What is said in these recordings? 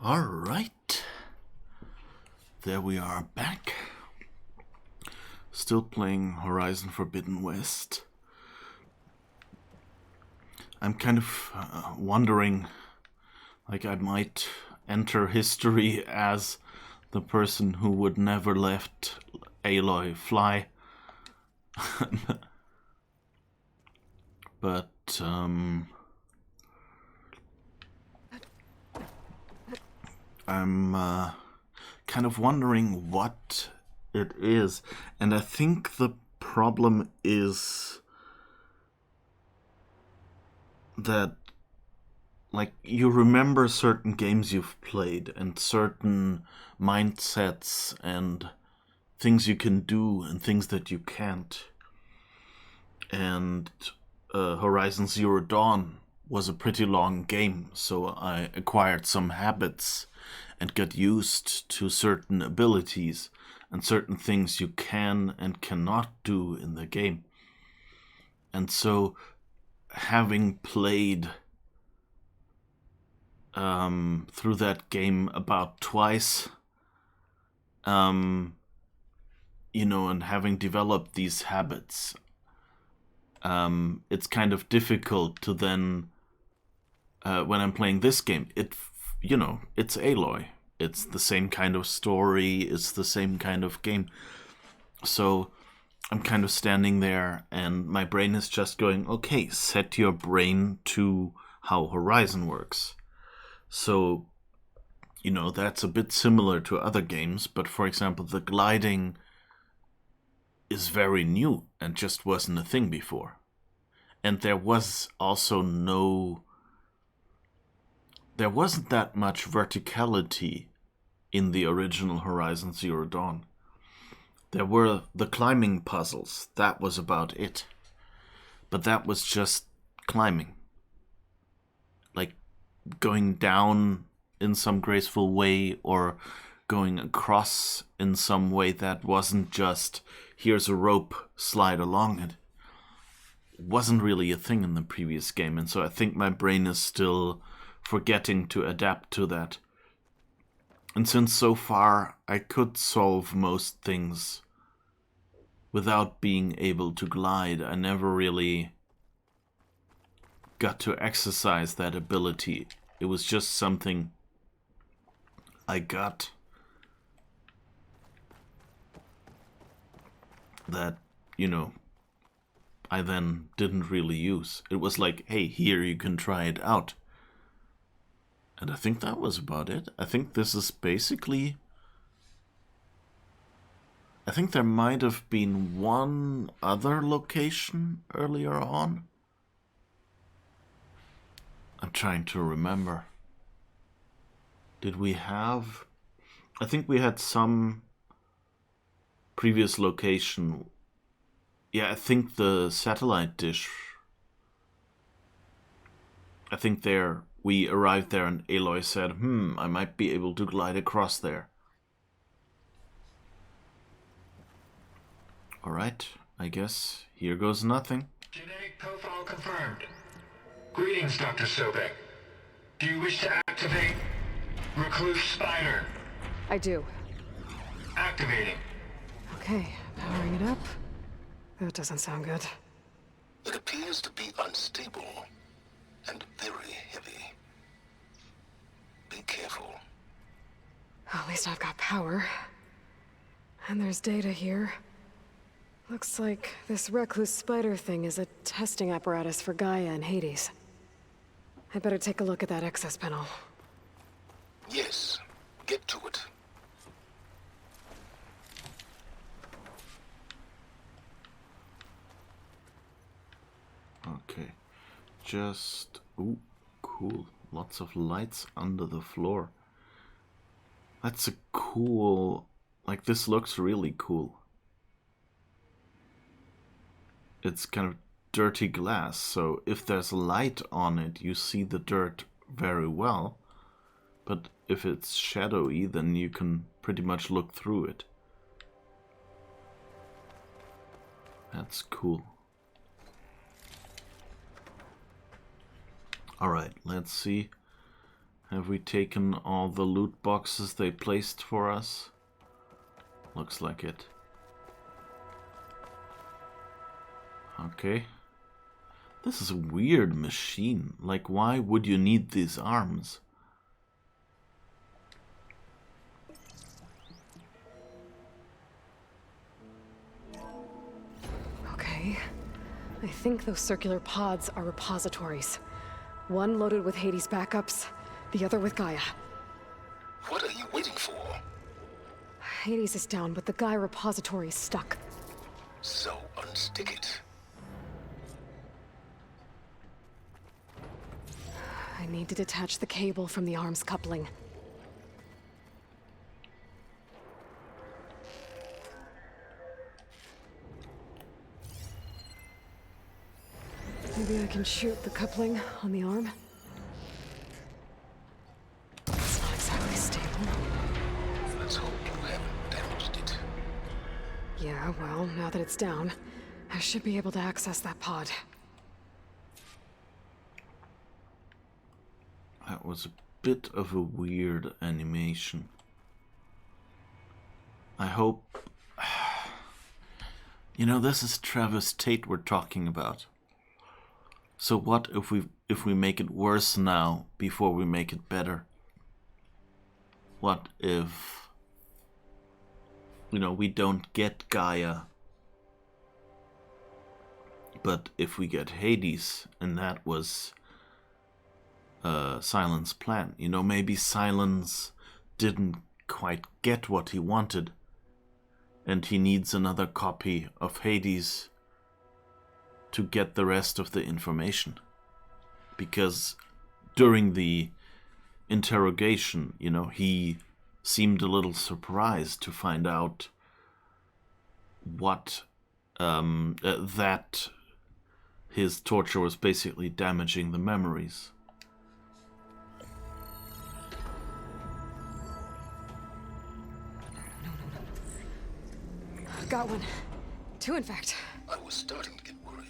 Alright, there we are back. Still playing Horizon Forbidden West. I'm kind of wondering, like I might enter history as the person who would never let Aloy fly. But, I'm kind of wondering what it is. And I think the problem is that, like, you remember certain games you've played and certain mindsets and things you can do and things that you can't. And Horizon Zero Dawn was a pretty long game, so I acquired some habits and got used to certain abilities and certain things you can and cannot do in the game. And so, having played through that game about twice, and having developed these habits, it's kind of difficult to then, when I'm playing this game, it's Aloy. It's the same kind of story, it's the same kind of game. So I'm kind of standing there and my brain is just going, okay, set your brain to how Horizon works. So, that's a bit similar to other games, but for example, the gliding is very new and just wasn't a thing before. And there was also there wasn't that much verticality in the original Horizon Zero Dawn. There were the climbing puzzles, that was about it. But that was just climbing. Like going down in some graceful way or going across in some way that wasn't just, here's a rope, slide along it. Wasn't really a thing in the previous game, and so I think my brain is still forgetting to adapt to that. And since so far I could solve most things without being able to glide, I never really got to exercise that ability. It was just something I got that, I then didn't really use. It was like, hey, here you can try it out. And I think that was about it. I think this is basically... I think there might have been one other location earlier on. I'm trying to remember. Did we have... I think we had some previous location. Yeah, I think the satellite dish. I think we arrived there and Aloy said, I might be able to glide across there. Alright, I guess here goes nothing. Genetic profile confirmed. Greetings, Dr. Sobek. Do you wish to activate Recluse Spider? I do. Activating. Okay, powering it up. That doesn't sound good. It appears to be unstable and very heavy. Be careful. At least I've got power. And there's data here. Looks like this Recluse Spider thing is a testing apparatus for Gaia and Hades. I'd better take a look at that access panel. Yes, get to it. Okay, just... Ooh, cool. Lots of lights under the floor. That's a cool... Like, this looks really cool. It's kind of dirty glass, so if there's light on it, you see the dirt very well. But if it's shadowy, then you can pretty much look through it. That's cool. Alright, let's see. Have we taken all the loot boxes they placed for us? Looks like it. Okay. This is a weird machine. Like, why would you need these arms? Okay. I think those circular pods are repositories. One loaded with Hades backups, the other with Gaia. What are you waiting for? Hades is down, but the Gaia repository is stuck. So unstick it. I need to detach the cable from the arms coupling. Maybe I can shoot the coupling on the arm? It's not exactly stable. Let's hope you haven't damaged it. Yeah, well, now that it's down, I should be able to access that pod. That was a bit of a weird animation. I hope... You know, this is Travis Tate we're talking about. So what if we make it worse now before we make it better? What if, you know, we don't get Gaia, but if we get Hades, and that was Silent's plan. You know, maybe Silence didn't quite get what he wanted, and he needs another copy of Hades to get the rest of the information. Because during the interrogation, you know, he seemed a little surprised to find out what that his torture was basically damaging the memories. Got one. Two, in fact. I was starting to get worried.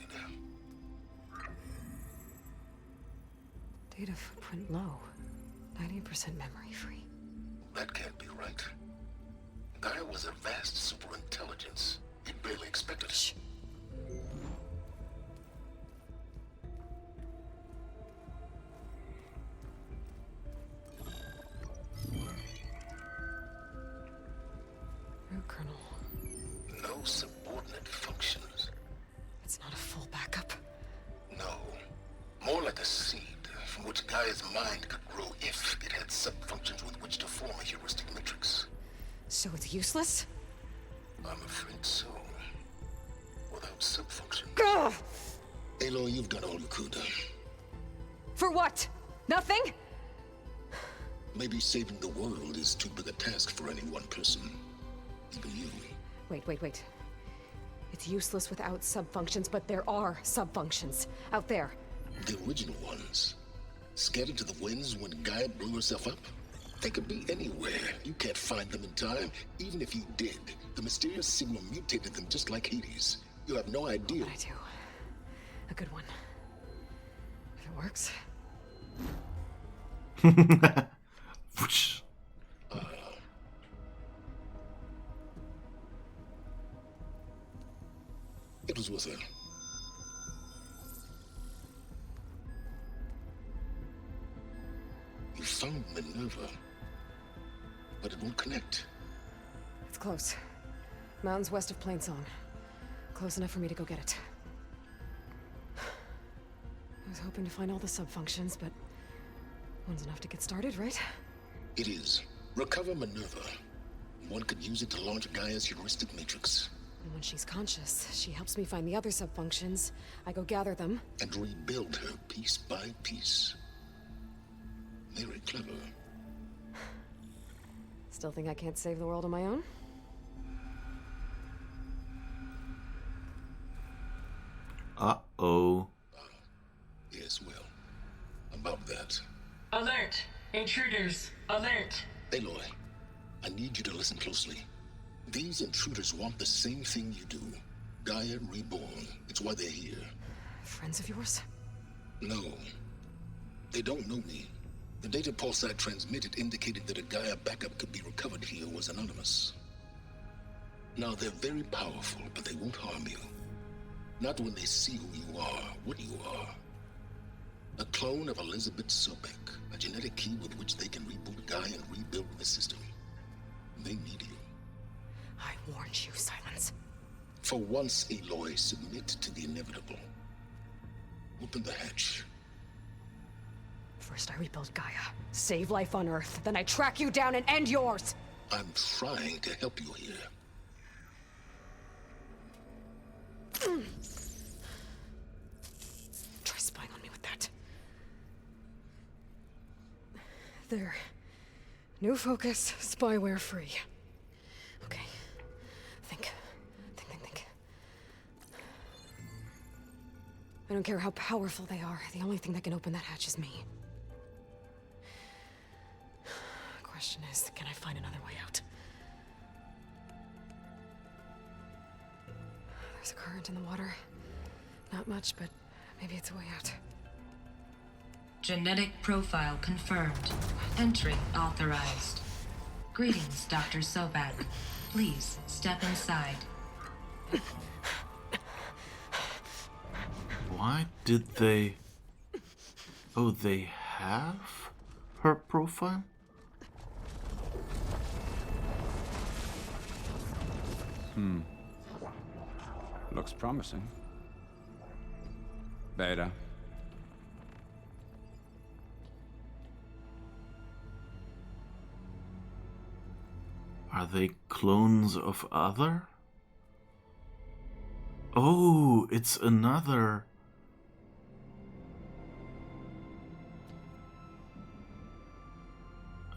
Data footprint low. 90% memory free. That can't be right. Gaia was a vast superintelligence. You barely expected it. Root kernel. No subordinate functions. It's not a full backup. No. More like a seed from which Gaia's mind could grow if it had sub-functions with which to form a heuristic matrix. So it's useless? I'm afraid so. Without sub-functions. Gah! Aloy, you've done all you could. For what? Nothing? Maybe saving the world is too big a task for any one person. Even you. Wait. It's useless without sub-functions, but there are sub-functions out there. The original ones. Scattered to the winds when Gaia blew herself up? They could be anywhere. You can't find them in time. Even if you did, the mysterious signal mutated them just like Hades. You have no idea. But I do. A good one. If it works. Whoosh. It was with her. You found Minerva, but it won't connect. It's close. Mountains west of Plainsong. Close enough for me to go get it. I was hoping to find all the sub-functions, but one's enough to get started, right? It is. Recover Minerva. One could use it to launch Gaia's heuristic matrix. And when she's conscious, she helps me find the other sub-functions. I go gather them. And rebuild her piece by piece. Very clever. Still think I can't save the world on my own? Uh-oh. Yes, well, about that. Alert! Intruders! Alert! Aloy, I need you to listen closely. These intruders want the same thing you do. Gaia reborn. It's why they're here. Friends of yours? No. They don't know me. The data pulse I transmitted indicated that a Gaia backup could be recovered here was anonymous. Now, they're very powerful, but they won't harm you. Not when they see who you are, what you are. A clone of Elizabeth Sobek, a genetic key with which they can reboot Gaia and rebuild the system. They need you. I warned you, Silence. For once, Aloy, submit to the inevitable. Open the hatch. First I rebuild Gaia, save life on Earth, then I track you down and end yours! I'm trying to help you here. Try spying on me with that. There. New focus, spyware free. Okay. Think. I don't care how powerful they are. The only thing that can open that hatch is me. Question is, can I find another way out? There's a current in the water. Not much, but maybe it's a way out. Genetic profile confirmed. Entry authorized. Greetings, Dr. Sobek. Please step inside. Why did they... Oh, they have her profile? Looks promising. Beta. Are they clones of other? Oh, it's another...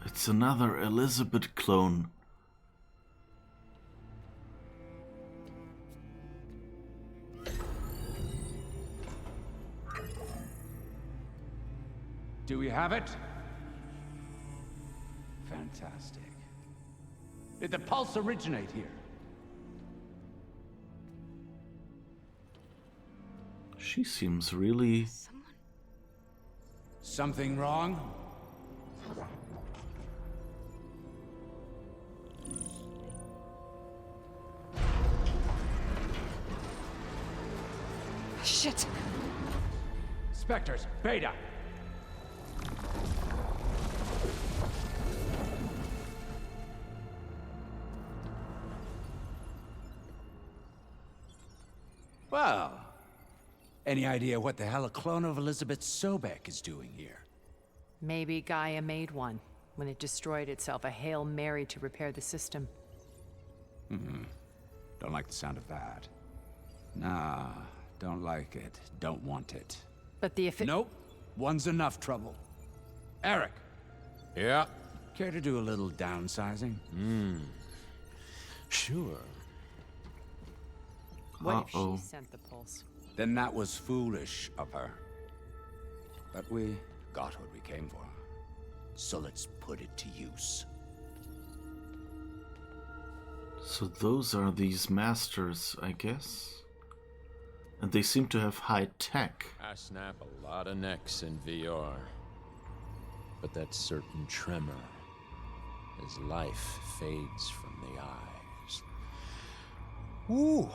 It's another Elizabeth clone. Do we have it? Fantastic. Did the pulse originate here? She seems really... Something wrong? Shit! Spectres, Beta! Well, any idea what the hell a clone of Elizabeth Sobek is doing here? Maybe Gaia made one when it destroyed itself, a Hail Mary to repair the system. Don't like the sound of that. Nah, don't like it. Don't want it. But the Nope. One's enough trouble. Eric, Yeah, care to do a little downsizing? sure. What if Uh-oh. she sent the pulse? Then that was foolish of her. But we got what we came for. So let's put it to use. So those are these masters, I guess? And they seem to have high tech. I snap a lot of necks in VR. But that certain tremor as life fades from the eyes. Ooh,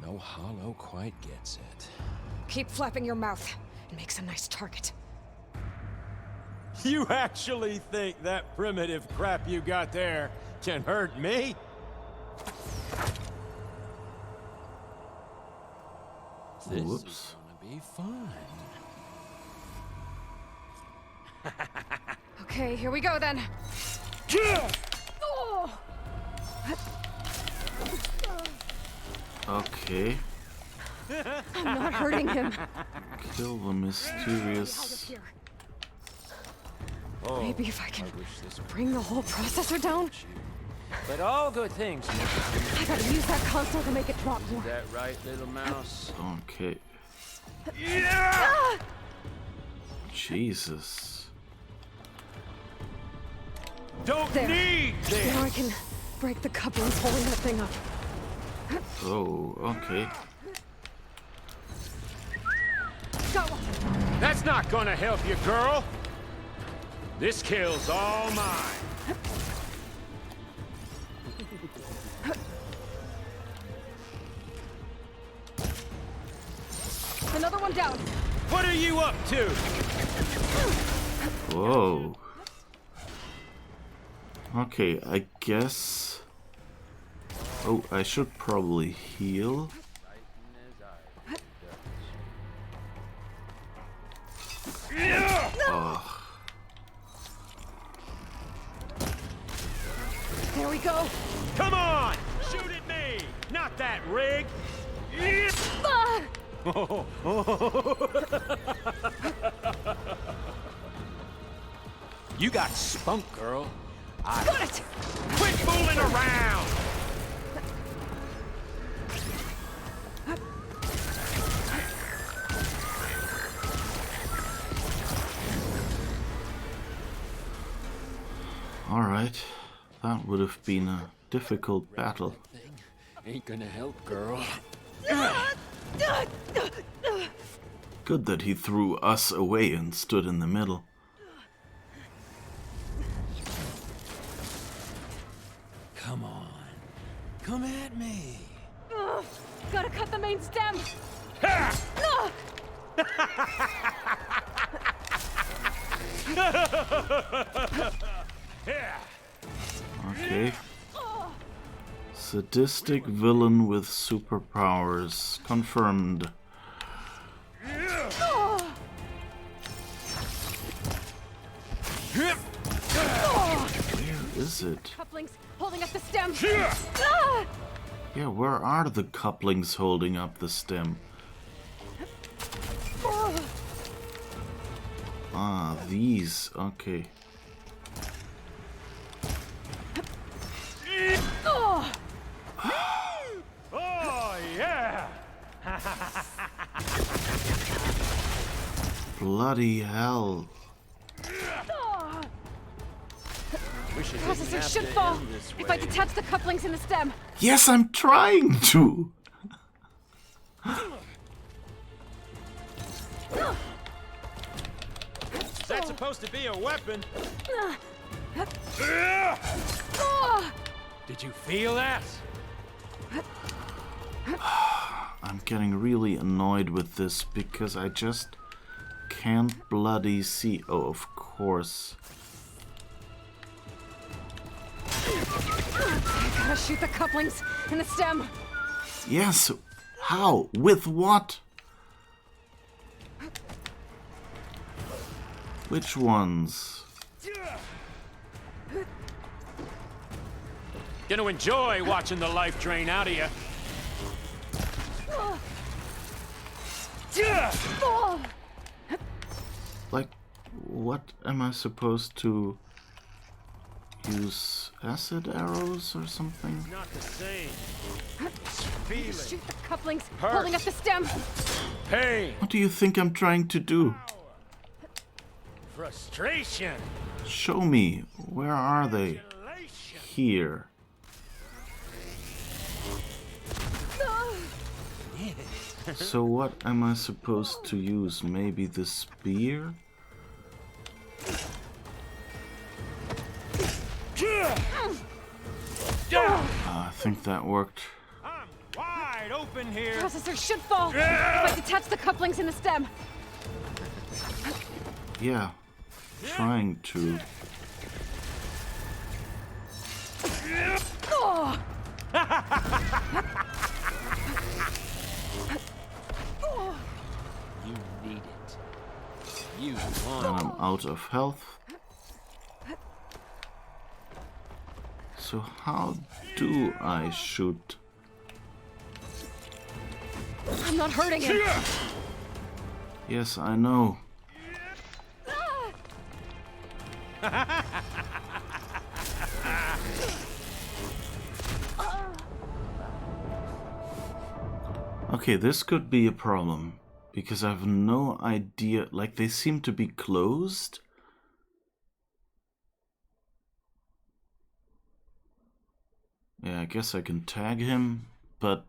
no hollow quite gets it. Keep flapping your mouth. It makes a nice target. You actually think that primitive crap you got there can hurt me? This Whoops. is gonna be fun. Okay, here we go then. Oh! Okay. I'm not hurting him. Kill the mysterious... Here. Oh, Maybe if I can wish this were bring the whole processor down. But all good things. I gotta use that console to make it drop more. That right, little mouse? Okay. Ah! Jesus. Don't There. need this! Now I can break the couplings holding that thing up. Oh, okay. Got one. That's not gonna help you, girl! This kill's all mine. Another one down. What are you up to? Whoa. Okay, I guess... Oh, I should probably heal. Oh. There we go. Come on! Shoot at me! Not that rig! Ah! You got spunk, girl. Got it! Quit fooling around! Alright. That would have been a difficult battle. Ain't gonna help, girl. Good that he threw us away and stood in the middle. Come on. Come at me. Gotta cut the main stem. Okay. Sadistic villain with superpowers. Confirmed. Where is it? Couplings holding up the stem. Yeah, where are the couplings holding up the stem? Ah, these. Okay. Oh, yeah! Bloody hell. Processor should fall if I detach the couplings in the stem. Yes, I'm trying to. Is that supposed to be a weapon? Did you feel that? I'm getting really annoyed with this because I just can't bloody see. Oh, of course. I gotta shoot the couplings in the stem. Yes. How? With what? Which ones? Gonna enjoy watching the life drain out of you. Like, what am I supposed to use? Acid arrows or something? Not the same. Shoot the couplings holding up the stem. Pain. What do you think I'm trying to do? Frustration. Show me. Where are they? Here. So what am I supposed to use? Maybe the spear? I think that worked. I'm wide open here. Processor should fall if I detach the couplings in the stem. Yeah. Trying to. You need it. You want And I'm out of health. So how do I shoot? I'm not hurting him. Yes, I know. Okay, this could be a problem. Because I have no idea. Like, they seem to be closed. Yeah, I guess I can tag him. But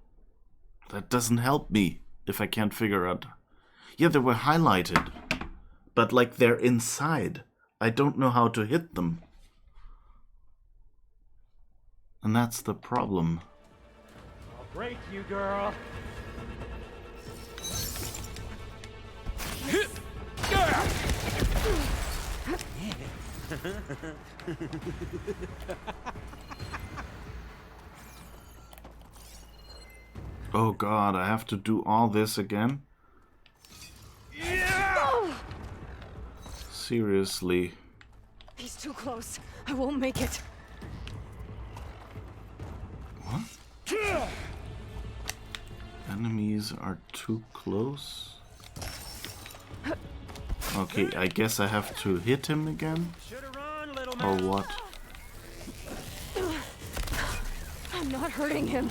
that doesn't help me if I can't figure out. Yeah, they were highlighted. But, like, they're inside. I don't know how to hit them. And that's the problem. I'll break you, girl. Oh god, I have to do all this again? Seriously. He's too close. I won't make it. What? Enemies are too close? Okay, I guess I have to hit him again? Or what? I'm not hurting him.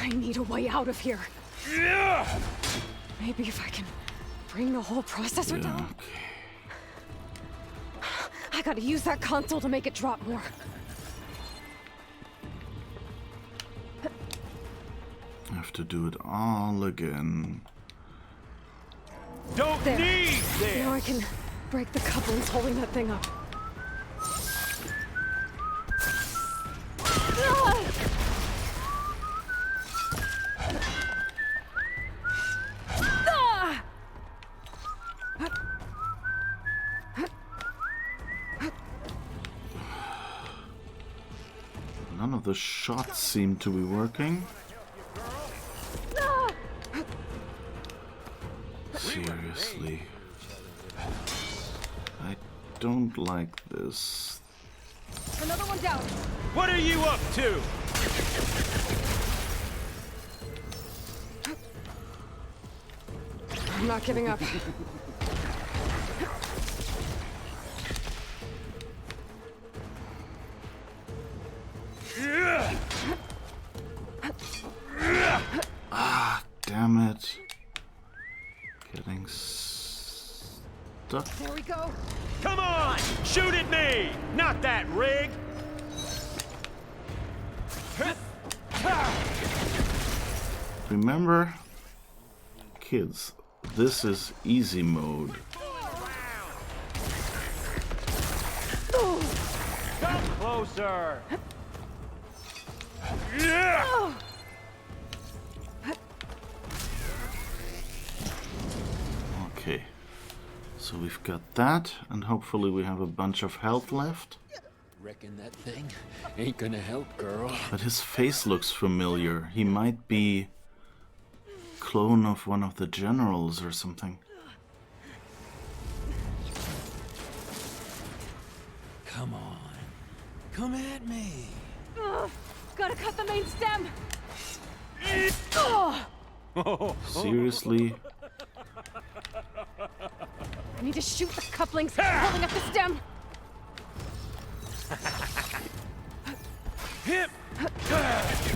I need a way out of here. Maybe if I can bring the whole processor down. Okay. I gotta use that console to make it drop more. I have to do it all again. Don't need this! Now I can break the couplings holding that thing up. None of the shots seem to be working. Seriously. I don't like this. Another one down. What are you up to? I'm not giving up. Ah, damn it. Getting stuck. There we go. Come on! Shoot at me! Not that rig! Remember, kids, this is easy mode. Come closer! Okay, so we've got that, and hopefully we have a bunch of health left. Reckon that thing ain't gonna help, girl. But his face looks familiar. He might be clone of one of the generals or something. Come on. Come at me. Gotta cut the main stem. Seriously? I need to shoot the couplings holding up the stem.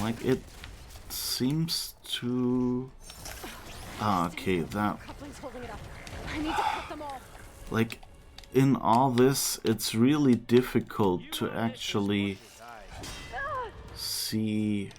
Like, it seems to... Ah, okay, that... Couplings holding it up. I need to cut them all. Like, in all this, it's really difficult to actually see...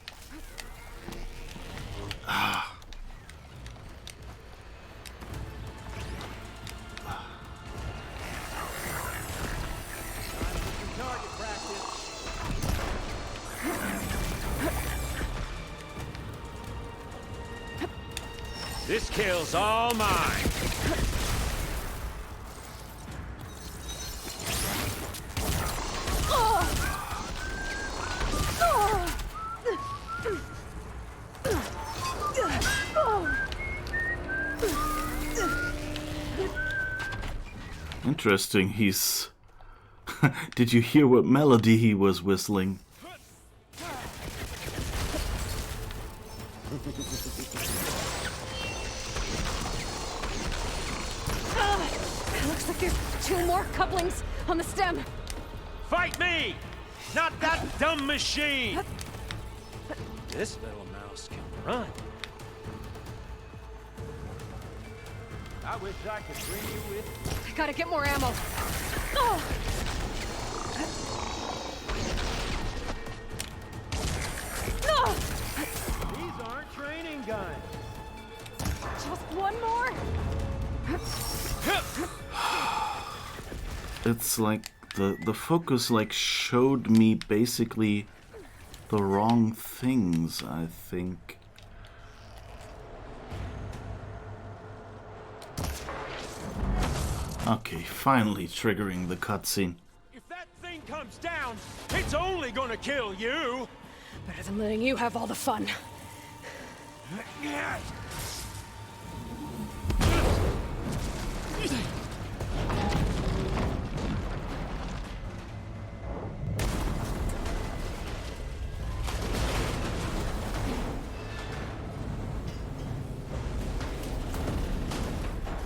This kill's all mine! Interesting, he's... Did you hear what melody he was whistling? Looks like there's 2 more couplings on the stem. Fight me! Not that dumb machine! This little mouse can run. I wish I could bring you with me. I gotta get more ammo. These aren't training guns. Just one more. it's like the focus like showed me basically the wrong things, I think. Okay, finally triggering the cutscene. If that thing comes down, it's only gonna kill you! Better than letting you have all the fun.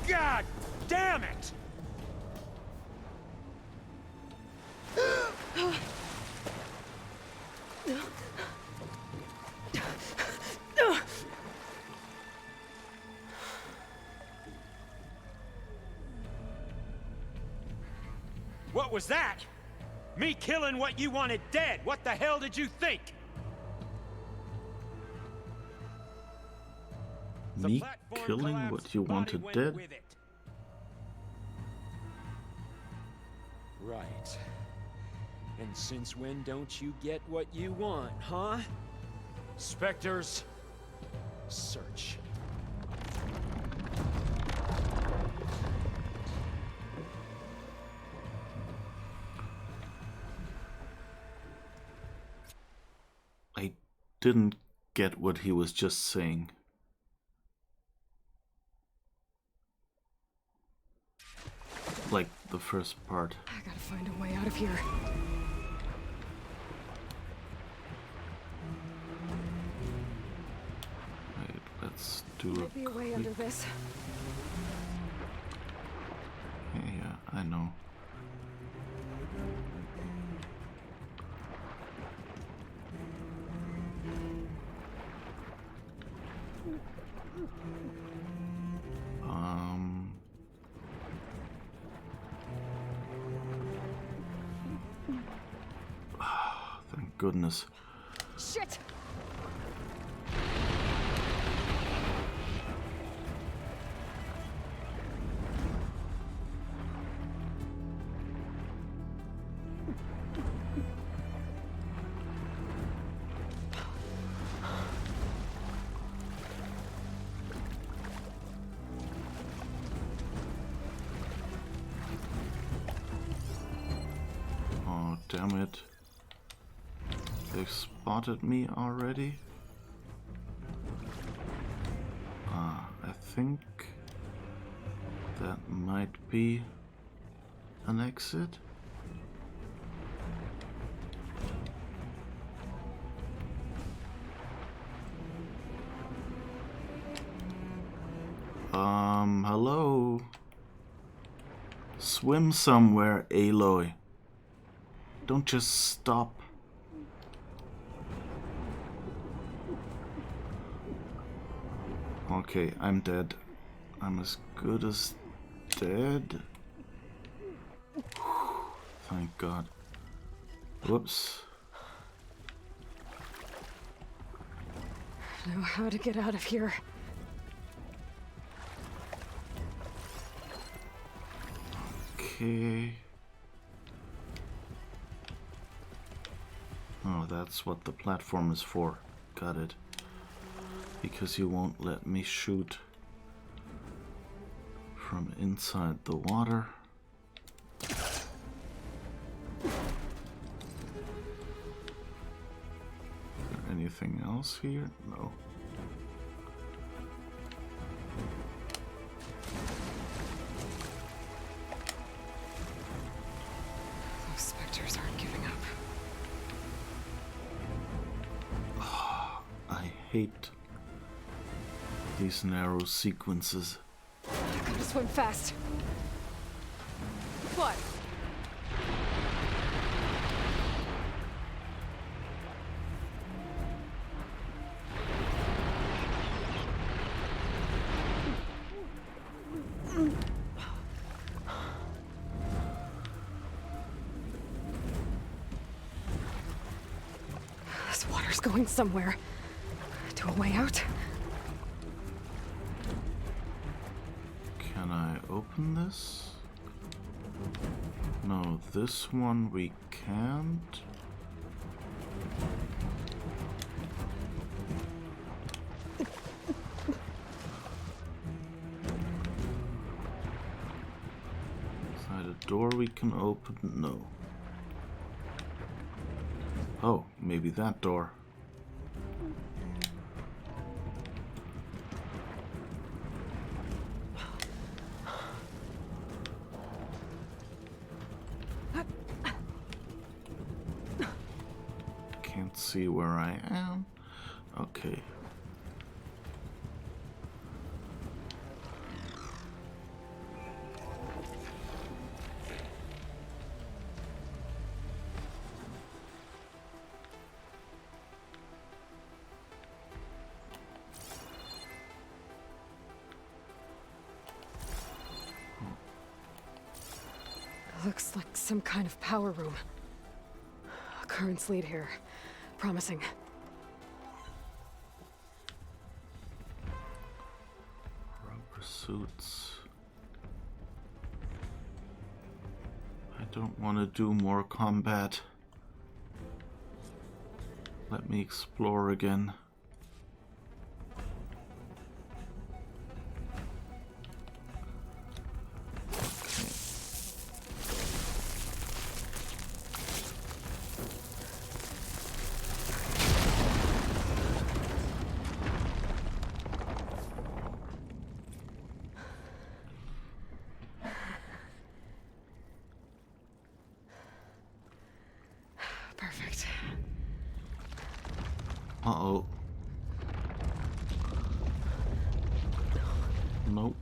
God damn it! What was that? Me killing what you wanted dead. What the hell did you think? The Me platform killing collapsed, what you body wanted went dead? with it. Right. And since when don't you get what you want, huh? Spectres, search. I didn't get what he was just saying. Like the first part. I gotta find a way out of here. Wait, let's do Might be a way under this. Yeah, I know. Thank goodness. Shit! Oh, damn it. They've spotted me already? I think that might be an exit. Hello? Swim somewhere, Aloy. Don't just stop. Okay, I'm dead. I'm as good as dead. Thank God. Whoops. I know how to get out of here. Okay. Oh, that's what the platform is for. Got it. Because you won't let me shoot from inside the water. Is there anything else here? No. Those specters aren't giving up. I hate these narrow sequences. I gotta swim fast. What? This water's going somewhere. To a way out? Can I open this? No, this one we can't. Is that a door we can open? No. Oh, maybe that door. Can't see where I am. Okay. Looks like some kind of power room. Currents lead here. Promising. Rubber suits. I don't want to do more combat. Let me explore again. Perfect. Uh-oh. Nope.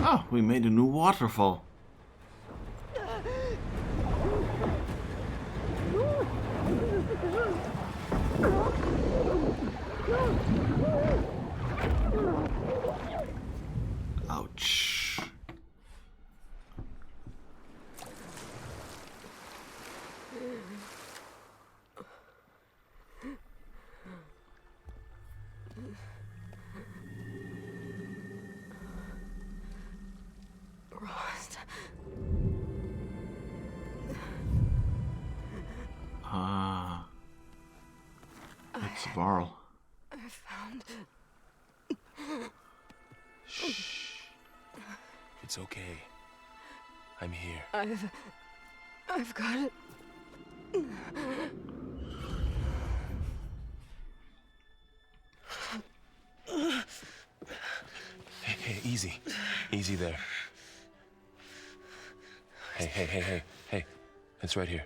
Oh, we made a new waterfall. Ouch. Rost. Ah. It's Varl. I found... Shh. It's okay. I'm here. I've got it. Hey, easy. Easy there. Hey. It's right here.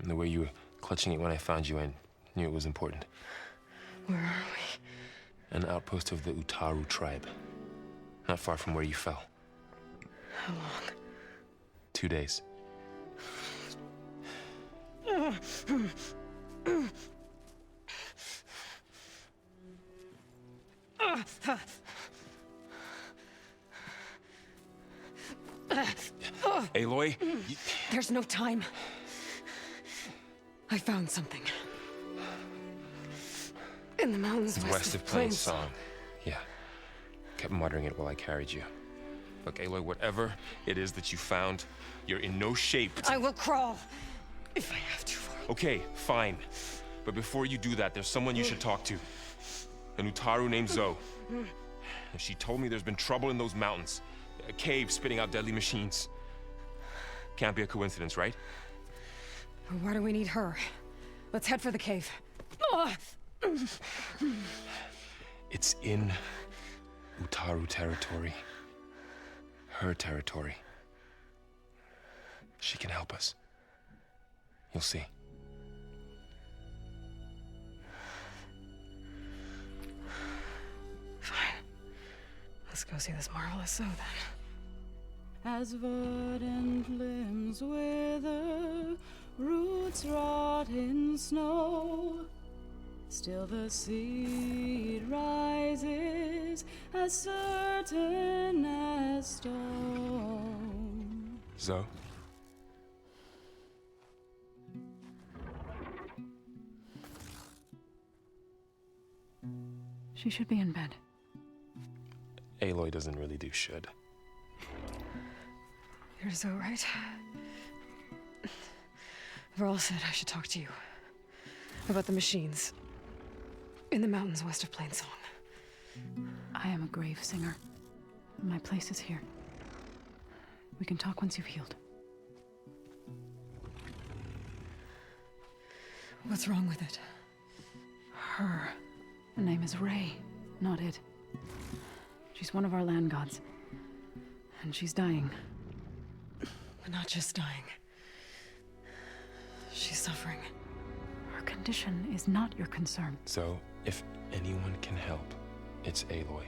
The way you were clutching it when I found you, I knew it was important. Where are we? An outpost of the Utaru tribe. Not far from where you fell. How long? 2 days. Aloy? There's no time. I found something. In the mountains West of Plains Song. Yeah. Kept muttering it while I carried you. Look, Aloy, whatever it is that you found, you're in no shape to... I will crawl. If I have to. Okay, fine. But before you do that, there's someone you should talk to. An Utaru named Zoe. She told me there's been trouble in those mountains. A cave spitting out deadly machines. Can't be a coincidence, right? Why do we need her? Let's head for the cave. It's in Utaru territory. Her territory. She can help us. You'll see. Fine. Let's go see this marvelous Zoe then. as verdant limbs wither, roots rot in snow. Still the seed rises, as certain as stone. Zoe? She should be in bed. Aloy doesn't really do should. You're so right. Varl said I should talk to you about the machines in the mountains west of Plainsong. I am a grave singer. My place is here. We can talk once you've healed. What's wrong with it? Her. Her name is Ray, not it. She's one of our land gods. And she's dying. But not just dying. She's suffering. Her condition is not your concern. So, if anyone can help, it's Aloy.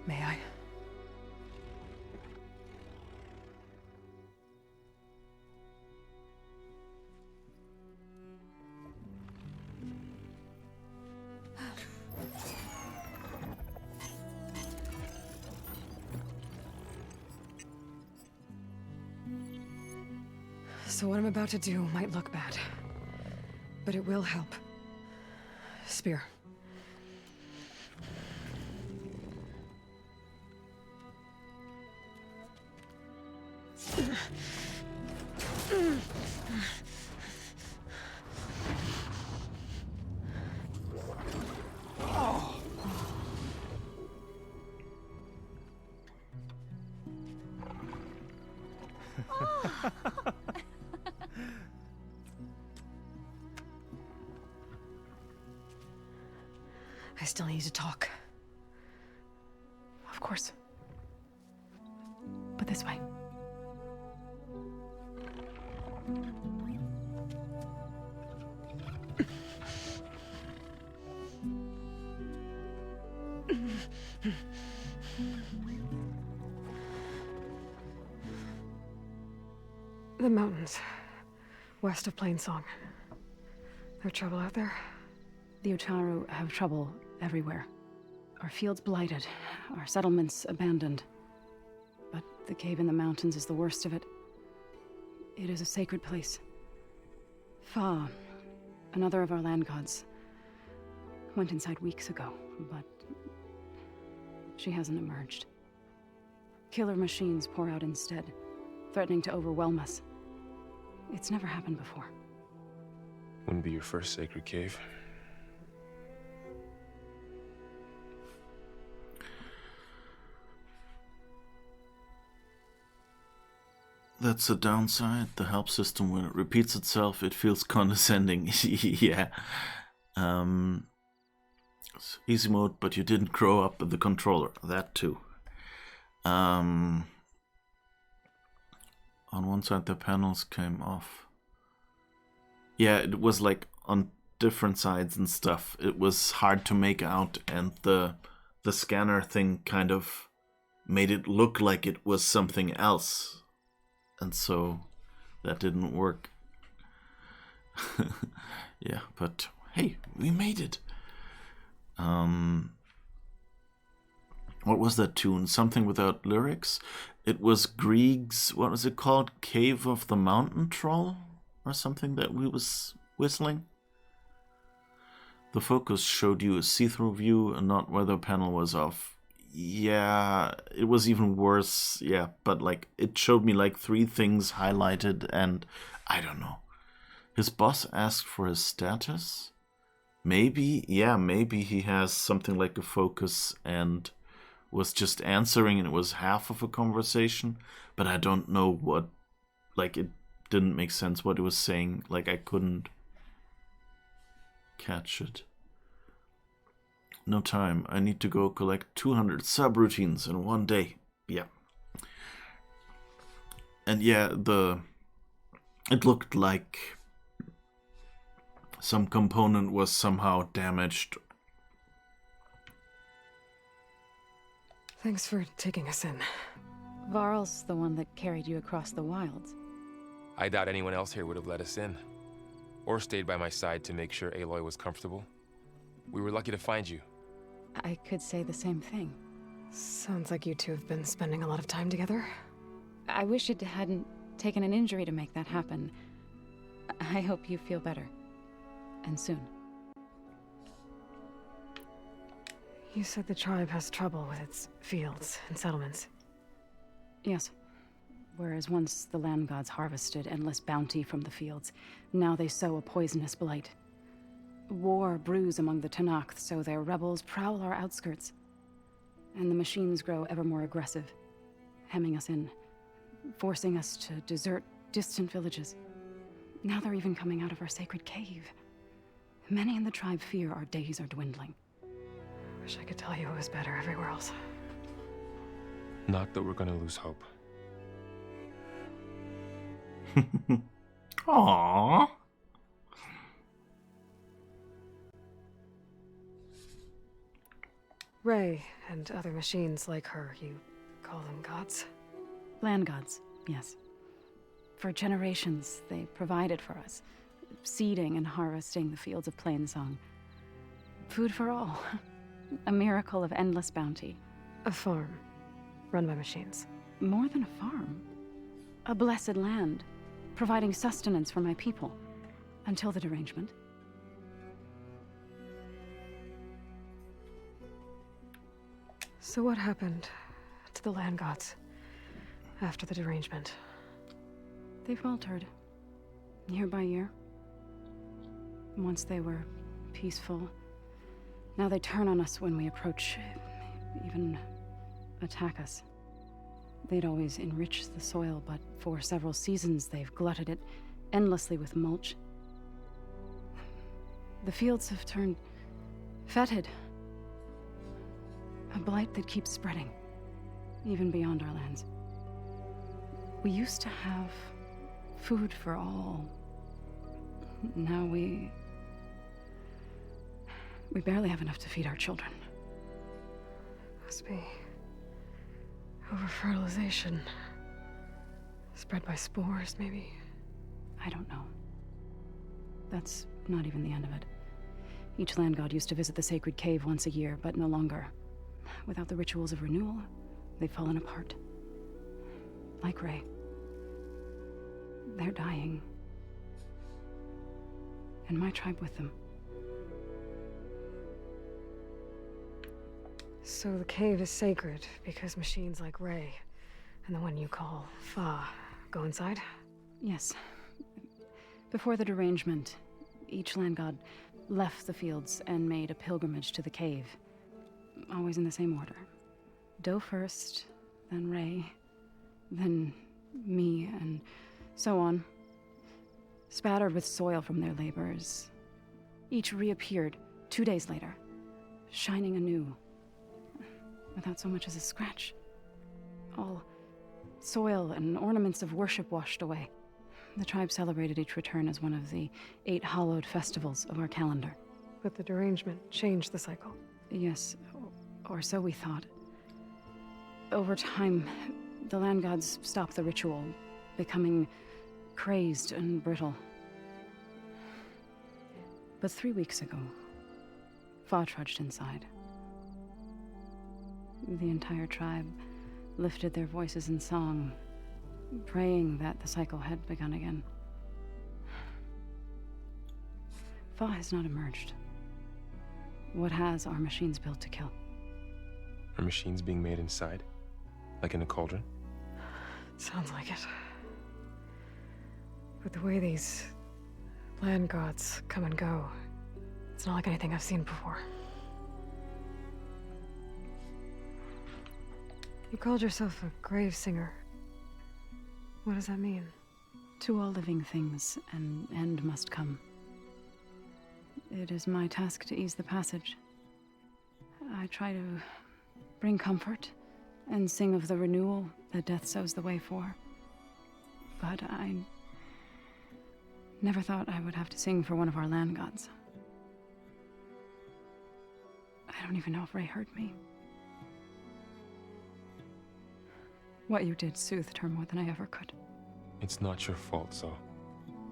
May I? So what I'm about to do might look bad, but it will help. Spear. I still need to talk. Of course. But this way. The mountains, west of Plainsong. There trouble out there? The Utaru have trouble everywhere. Our fields blighted, our settlements abandoned. But the cave in the mountains is the worst of it. It is a sacred place. Fa, another of our land gods, went inside weeks ago, but she hasn't emerged. Killer machines pour out instead, threatening to overwhelm us. It's never happened before. Wouldn't be your first sacred cave. That's the downside. The help system, when it repeats itself, it feels condescending. Yeah. It's easy mode, but you didn't grow up with the controller. That too. On one side, the panels came off. Yeah, it was like on different sides and stuff. It was hard to make out, and the scanner thing kind of made it look like it was something else. And so that didn't work. Yeah, but hey, we made it. What was that tune? Something without lyrics? It was Grieg's, what was it called? Cave of the Mountain Troll? Or something that we was whistling? The focus showed you a see-through view and not where the panel was off. Yeah, it was even worse. Yeah, but like it showed me like 3 things highlighted, and I don't know. His boss asked for his status? Maybe, yeah, maybe he has something like a focus and was just answering and it was half of a conversation, but I don't know what, like it didn't make sense what he was saying, like I couldn't catch it. No time. I need to go collect 200 subroutines in one day. Yeah. And yeah, it looked like some component was somehow damaged. Thanks for taking us in. Varl's the one that carried you across the wilds. I doubt anyone else here would have let us in. Or stayed by my side to make sure Aloy was comfortable. We were lucky to find you. I could say the same thing. Sounds like you two have been spending a lot of time together. I wish it hadn't taken an injury to make that happen. I hope you feel better. And soon. You said the tribe has trouble with its fields and settlements. Yes. Whereas once the land gods harvested endless bounty from the fields, now they sow a poisonous blight. War brews among the Tenakth, so their rebels prowl our outskirts. And the machines grow ever more aggressive, hemming us in, forcing us to desert distant villages. Now they're even coming out of our sacred cave. Many in the tribe fear our days are dwindling. Wish I could tell you it was better everywhere else. Not that we're gonna lose hope. Aww. Ray and other machines like her, you call them gods? Land gods, yes. For generations, they provided for us, seeding and harvesting the fields of Plainsong. Food for all. A miracle of endless bounty. A farm, run by machines. More than a farm. A blessed land, providing sustenance for my people, until the derangement. So what happened to the land gods after the derangement? They faltered, year by year. Once they were peaceful, now they turn on us when we approach, even attack us. They'd always enriched the soil, but for several seasons they've glutted it endlessly with mulch. The fields have turned fetid. A blight that keeps spreading, even beyond our lands. We used to have food for all. Now we barely have enough to feed our children. Must be over-fertilization. Spread by spores, maybe? I don't know. That's not even the end of it. Each land god used to visit the sacred cave once a year, but no longer. Without the rituals of renewal, they've fallen apart. Like Ray. They're dying. And my tribe with them. So the cave is sacred because machines like Ray and the one you call Fa go inside? Yes. Before the derangement, each land god left the fields and made a pilgrimage to the cave. Always in the same order. Doe first, then Ray, then me, and so on. Spattered with soil from their labors. Each reappeared 2 days later, shining anew, without so much as a scratch. All soil and ornaments of worship washed away. The tribe celebrated each return as one of the 8 hallowed festivals of our calendar. But the derangement changed the cycle. Yes, or so we thought. Over time, the land gods stopped the ritual, becoming crazed and brittle. But 3 weeks ago, Fa trudged inside. The entire tribe lifted their voices in song, praying that the cycle had begun again. Fa has not emerged. What has are machines built to kill. Are machines being made inside? Like in a cauldron? Sounds like it. But the way these land gods come and go, it's not like anything I've seen before. You called yourself a grave singer. What does that mean? To all living things, an end must come. It is my task to ease the passage. I try to bring comfort and sing of the renewal that death sows the way for. But I never thought I would have to sing for one of our land gods. I don't even know if Ray heard me. What you did soothed her more than I ever could. It's not your fault, Zoe.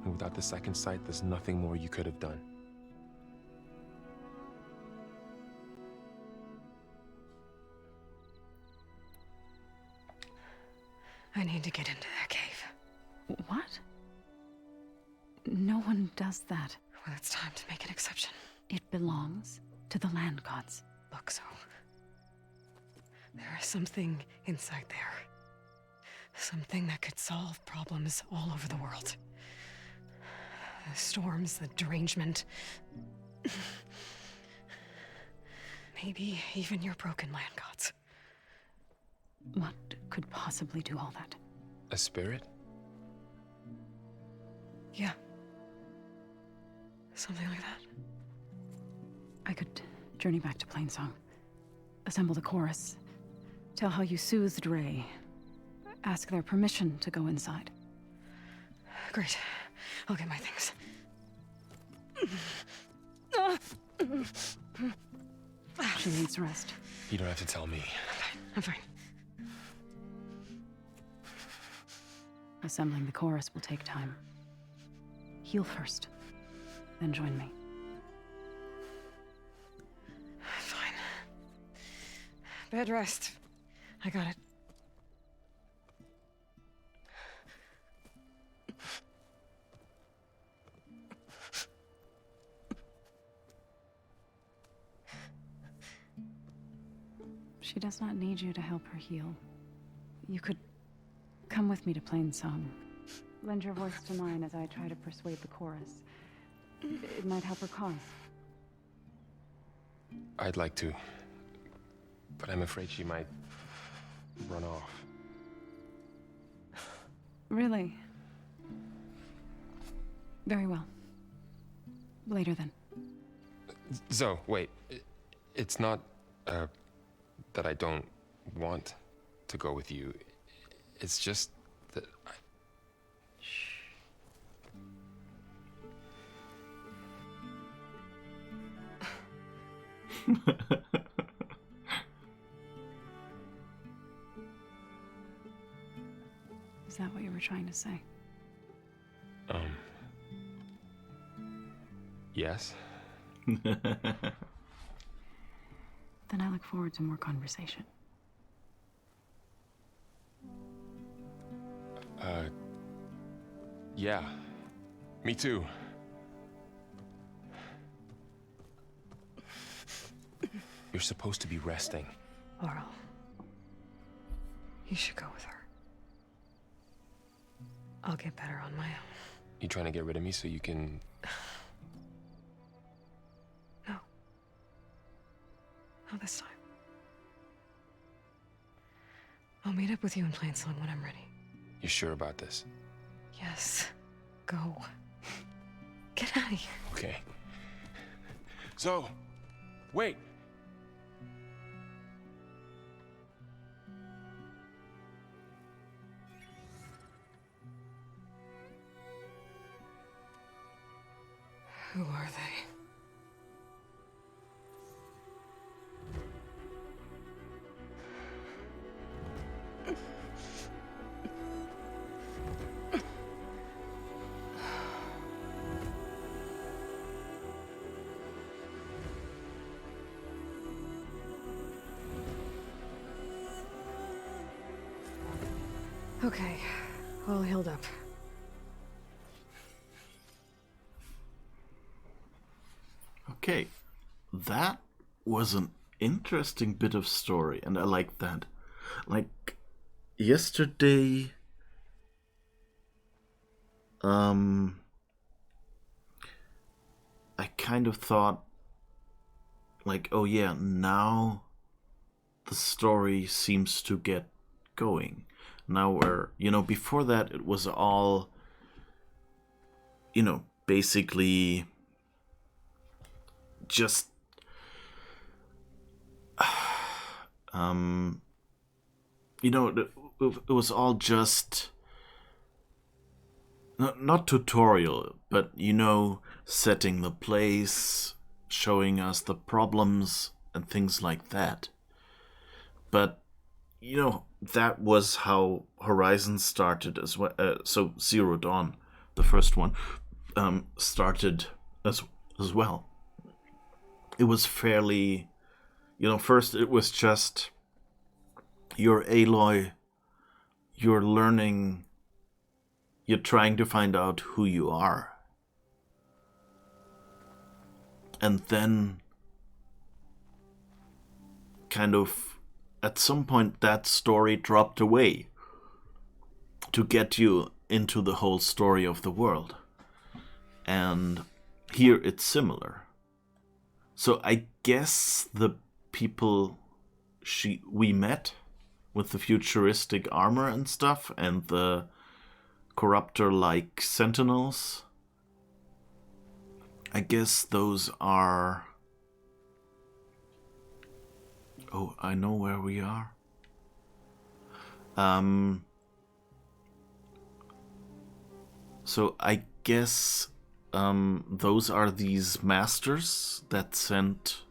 And without the second sight, there's nothing more you could have done. I need to get into that cave. What? No one does that. Well, it's time to make an exception. It belongs to the land gods. Look, so there is something inside there. Something that could solve problems all over the world. The storms, the derangement. Maybe even your broken land gods. What could possibly do all that? A spirit? Yeah. Something like that. I could journey back to Plainsong, assemble the chorus, tell how you soothed Ray, ask their permission to go inside. Great. I'll get my things. She needs rest. You don't have to tell me. I'm fine. Assembling the chorus will take time. Heal first, then join me. Fine. Bed rest. I got it. She does not need you to help her heal. You could come with me to Plainsong. Lend your voice to mine as I try to persuade the chorus. It might help her cause. I'd like to, but I'm afraid she might run off. Really? Very well. Later then. Zoe, wait. It's not, that I don't want to go with you. It's just that I... Is that what you were trying to say? Yes? Then I look forward to more conversation. Yeah. Me too. You're supposed to be resting. Laurel. You should go with her. I'll get better on my own. You trying to get rid of me so you can... No. Not this time. I'll meet up with you in Plainsong when I'm ready. You sure about this? Yes. Go. Get out of here. Okay. Zoe, wait! Who are they? Okay, all healed up. Okay, that was an interesting bit of story, and I like that. Like, yesterday, I kind of thought, like, oh yeah, now the story seems to get going. Now we're, before that it was all, basically just it was all just not tutorial, but setting the place, showing us the problems and things like that. But that was how Horizon started as well. So Zero Dawn, the first one, started as well. It was fairly, first it was just you're Aloy, you're learning, you're trying to find out who you are. And then, kind of, at some point that story dropped away to get you into the whole story of the world. And here it's similar. So I guess the people we met with the futuristic armor and stuff and the corruptor-like sentinels, I guess those are... Oh, I know where we are. So I guess those are these masters that sent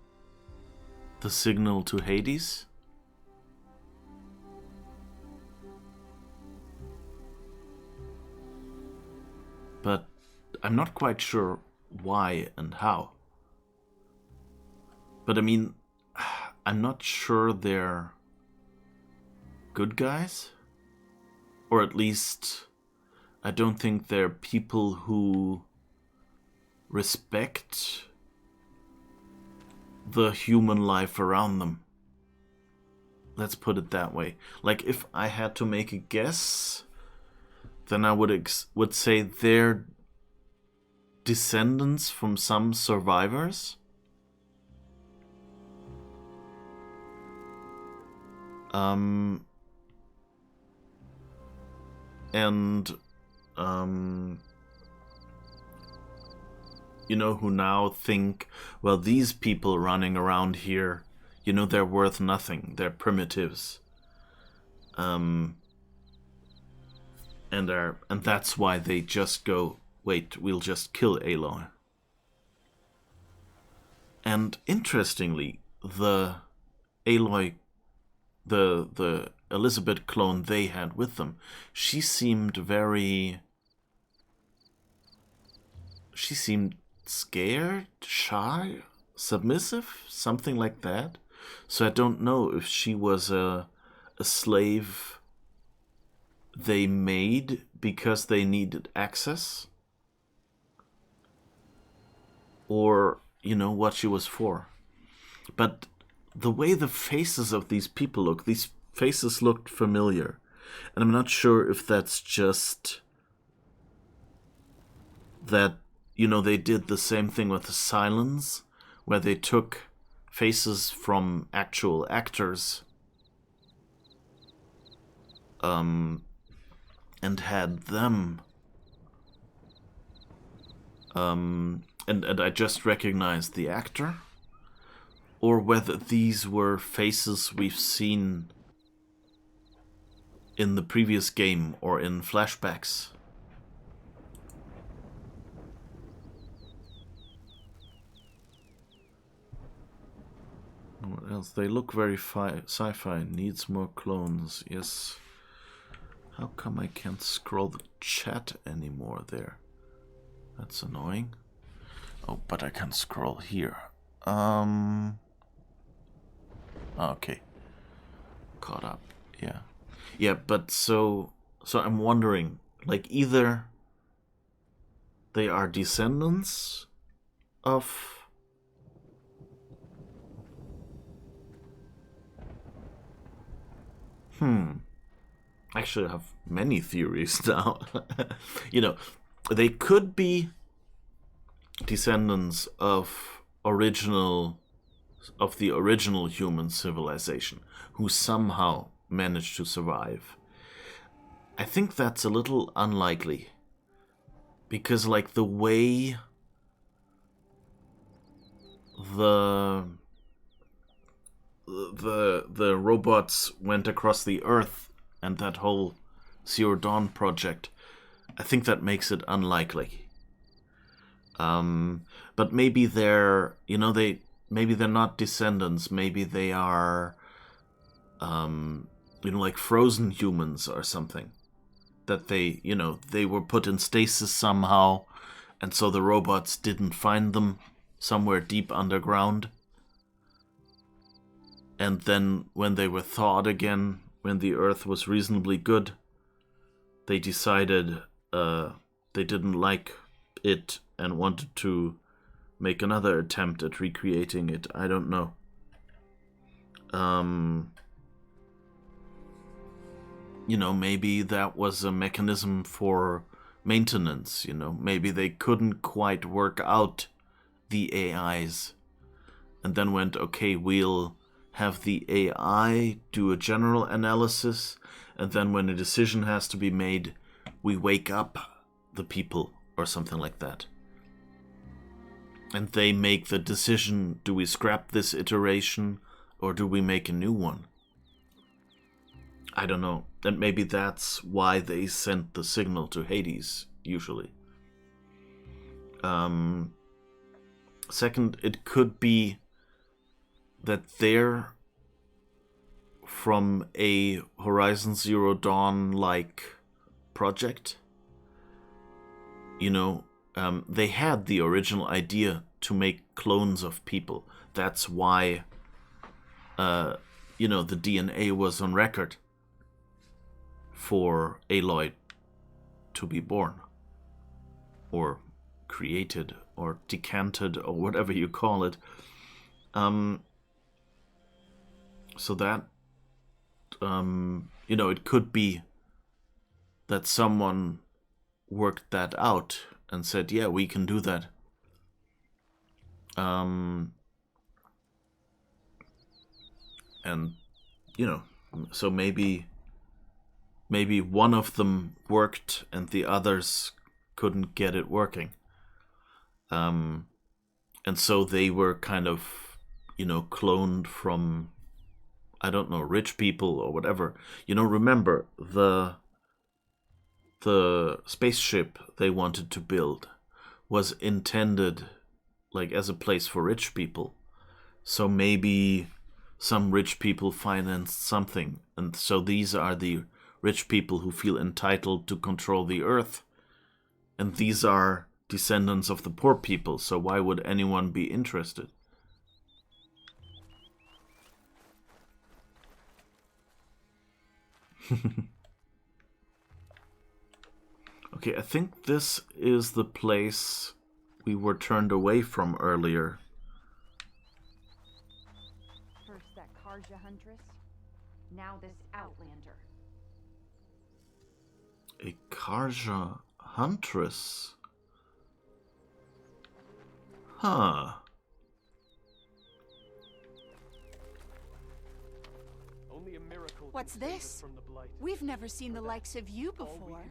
the signal to Hades. But I'm not quite sure why and how. But I mean, I'm not sure they're good guys. Or at least, I don't think they're people who respect the human life around them. Let's put it that way. Like, if I had to make a guess, then I would say they're descendants from some survivors. Who now think, well, these people running around here, they're worth nothing. They're primitives. And that's why they just go, wait, we'll just kill Aloy. And interestingly, the Aloy, the Elizabeth clone they had with them, she seemed scared, shy, submissive, something like that. So I don't know if she was a slave they made because they needed access, or, what she was for. But the way the faces of these people look, these faces looked familiar. And I'm not sure if that's just that, they did the same thing with the Silence, where they took faces from actual actors and had them and I just recognized the actor, or whether these were faces we've seen in the previous game or in flashbacks. What else? They look very sci-fi. Needs more clones. Yes. How come I can't scroll the chat anymore there? That's annoying. Oh, but I can scroll here. Okay. Caught up. Yeah. Yeah, but so I'm wondering, like, either they are descendants of Actually, I have many theories now. They could be descendants of the original human civilization who somehow managed to survive. I think that's a little unlikely, because like the way the robots went across the Earth and that whole Zero Dawn project, I think that makes it unlikely. But maybe they're, maybe they're not descendants. Maybe they are, like frozen humans or something. That they, they were put in stasis somehow, and so the robots didn't find them somewhere deep underground. And then when they were thawed again, when the Earth was reasonably good, they decided they didn't like it and wanted to make another attempt at recreating it. I don't know. Maybe that was a mechanism for maintenance, Maybe they couldn't quite work out the AIs. And then went, okay, we'll have the AI do a general analysis, and then when a decision has to be made, we wake up the people, or something like that. And they make the decision, do we scrap this iteration, or do we make a new one? I don't know. And maybe that's why they sent the signal to Hades, usually. Second, it could be that they're from a Horizon Zero Dawn-like project. They had the original idea to make clones of people. That's why, the DNA was on record for Aloy to be born, or created, or decanted, or whatever you call it. So that, it could be that someone worked that out and said, yeah, we can do that. And, so maybe one of them worked and the others couldn't get it working. And so they were kind of, cloned from, I don't know, rich people or whatever. Remember, the spaceship they wanted to build was intended like as a place for rich people. So maybe some rich people financed something. And so these are the rich people who feel entitled to control the Earth. And these are descendants of the poor people. So why would anyone be interested? Okay, I think this is the place we were turned away from earlier. First that Karja Huntress, now this Outlander. A Karja Huntress? Huh. What's this? We've never seen the likes of you before.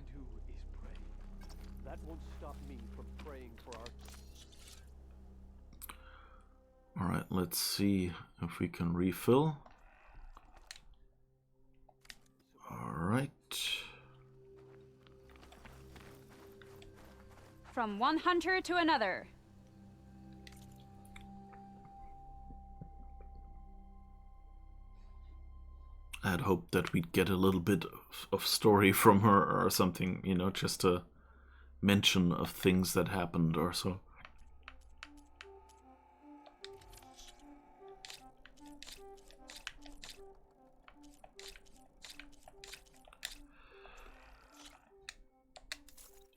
That won't stop me from praying for our... Alright, let's see if we can refill. Alright. From one hunter to another. I had hoped that we'd get a little bit of story from her or something, just a mention of things that happened or so.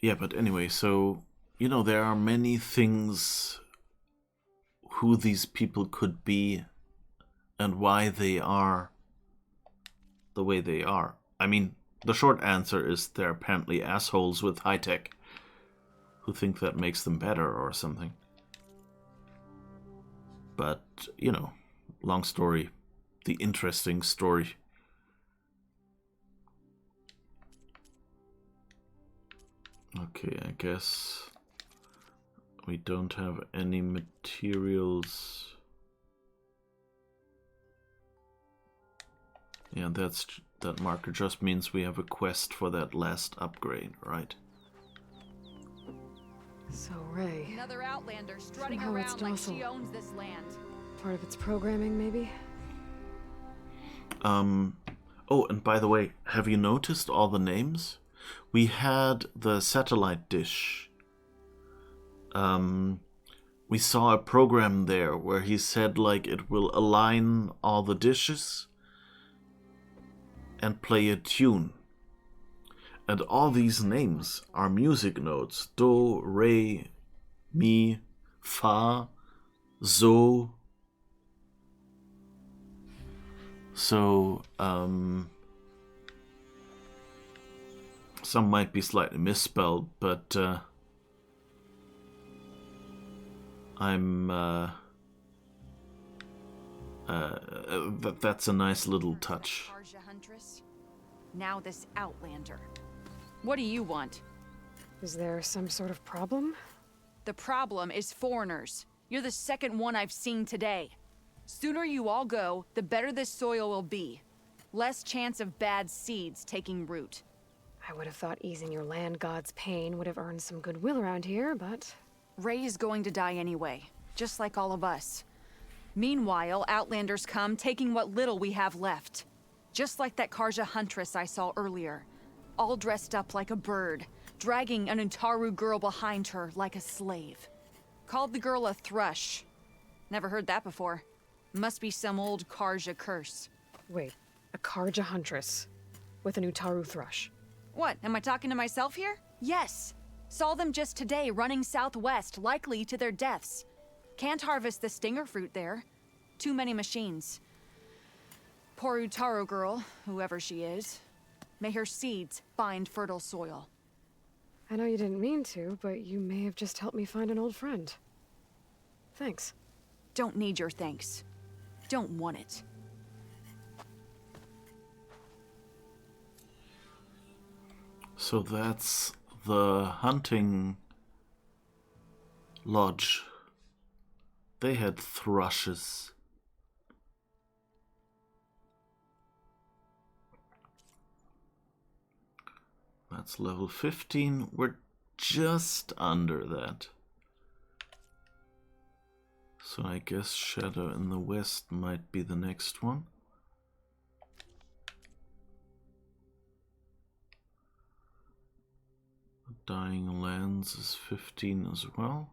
Yeah, but anyway, so, there are many things who these people could be and why they are the way they are. I mean, the short answer is they're apparently assholes with high tech who think that makes them better or something. But, long story, the interesting story. Okay, I guess we don't have any materials. Yeah, that marker just means we have a quest for that last upgrade, right? So Ray, Another Outlander strutting somehow it's around like docile. she owns this land. Part of its programming, maybe? Oh, and by the way, have you noticed all the names? We had the satellite dish. We saw a program there where he said like it will align all the dishes and play a tune. And all these names are music notes. Do, re, mi, fa, so. So, some might be slightly misspelled, but that's a nice little touch. Karja Huntress. Now this Outlander. What do you want? Is there some sort of problem? The problem is foreigners. You're the second one I've seen today. Sooner you all go, the better this soil will be. Less chance of bad seeds taking root. I would have thought easing your land god's pain would have earned some goodwill around here, but... Ray is going to die anyway, just like all of us. Meanwhile, Outlanders come, taking what little we have left. Just like that Karja Huntress I saw earlier. All dressed up like a bird, dragging an Utaru girl behind her like a slave. Called the girl a thrush. Never heard that before. Must be some old Karja curse. Wait, a Karja Huntress with an Utaru thrush. What, am I talking to myself here? Yes. Saw them just today running southwest, likely to their deaths. Can't harvest the stinger fruit there. Too many machines. Poor Utaru girl, whoever she is. May her seeds find fertile soil. I know you didn't mean to, but you may have just helped me find an old friend. Thanks. Don't need your thanks. Don't want it. So that's the hunting lodge. They had thrushes. That's level 15. We're just under that. So I guess Shadow in the West might be the next one. Dying Lands is 15 as well.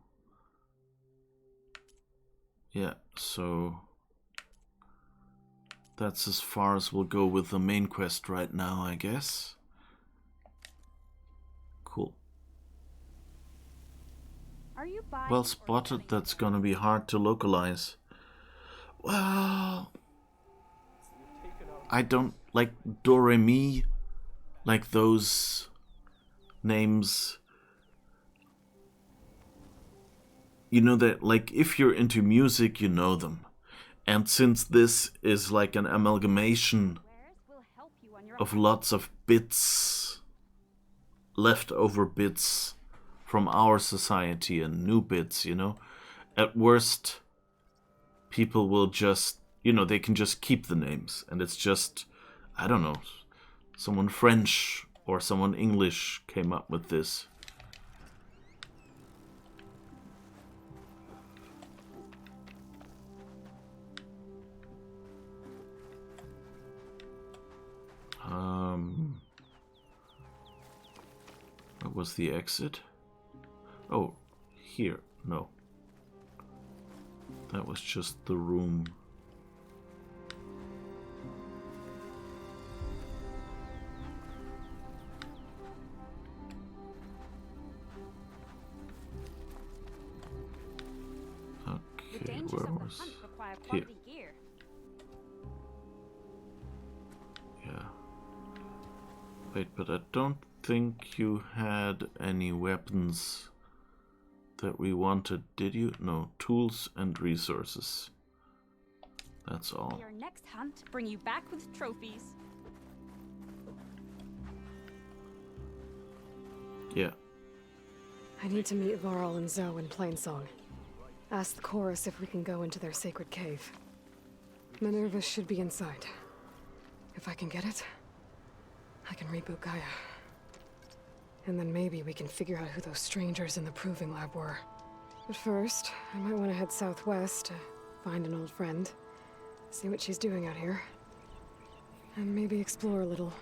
Yeah, so that's as far as we'll go with the main quest right now, I guess. Cool. Are you buying Well spotted, that's gonna be hard to localize. Well, I don't like Do-Re-Mi, like those names. You know that, like, if you're into music, you know them. And since this is like an amalgamation of lots of bits, leftover bits from our society and new bits, you know, at worst, people will just, you know, they can just keep the names. And it's just, I don't know, someone French or someone English came up with this. What was the exit? Oh, here. No. That was just the room. Okay, where was... Here. Yeah. Wait, but I don't think you had any weapons that we wanted, did you? No, tools and resources. That's all. Your next hunt bring you back with trophies. Yeah. I need to meet Varl and Zoe in Plainsong. Ask the chorus if we can go into their sacred cave. Minerva should be inside. If I can get it, I can reboot Gaia. And then maybe we can figure out who those strangers in the proving lab were. But first, I might want to head southwest to find an old friend. See what she's doing out here. And maybe explore a little.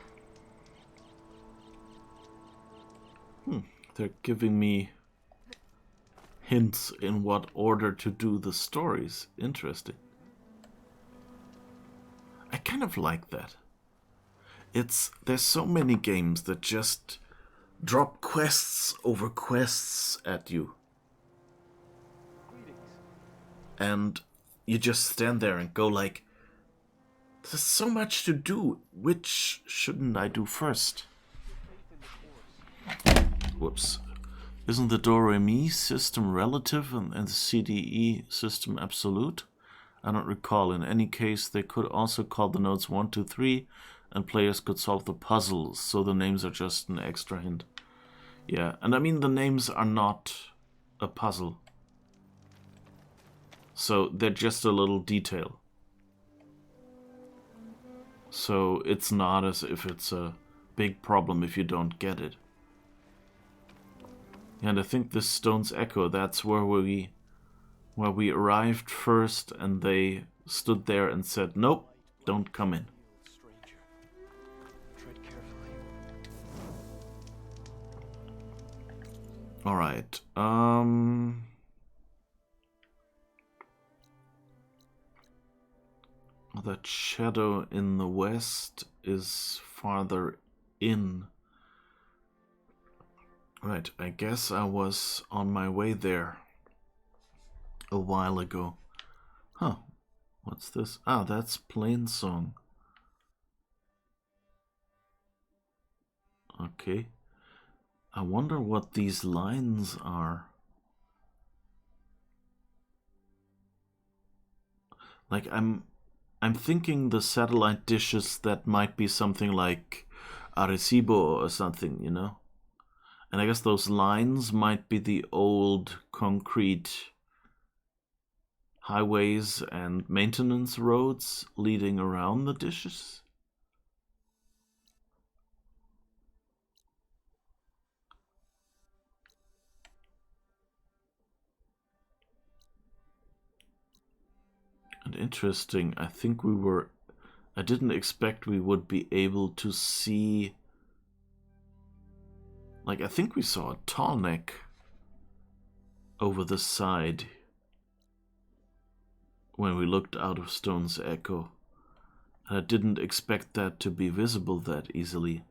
They're giving me hints in what order to do the stories. Interesting. I kind of like that. There's so many games that just drop quests over quests at you. And you just stand there and go like, there's so much to do. Which shouldn't I do first? Whoops. Isn't the Do-Re-Mi system relative and the CDE system absolute? I don't recall. In any case, they could also call the notes 1, 2, 3, and players could solve the puzzles, so the names are just an extra hint. Yeah, and I mean the names are not a puzzle. So they're just a little detail. So it's not as if it's a big problem if you don't get it. And I think this Stone's Echo, that's where we arrived first, and they stood there and said, nope, don't come in. Alright, that shadow in the west is farther in. Right, I guess I was on my way there a while ago. Huh, what's this? Ah, that's Plainsong. Okay. I wonder what these lines are. Like, I'm thinking the satellite dishes that might be something like Arecibo or something, you know? And I guess those lines might be the old concrete highways and maintenance roads leading around the dishes. And interesting, I didn't expect we would be able to see. Like, I think we saw a tall neck over the side when we looked out of Stone's Echo. And I didn't expect that to be visible that easily.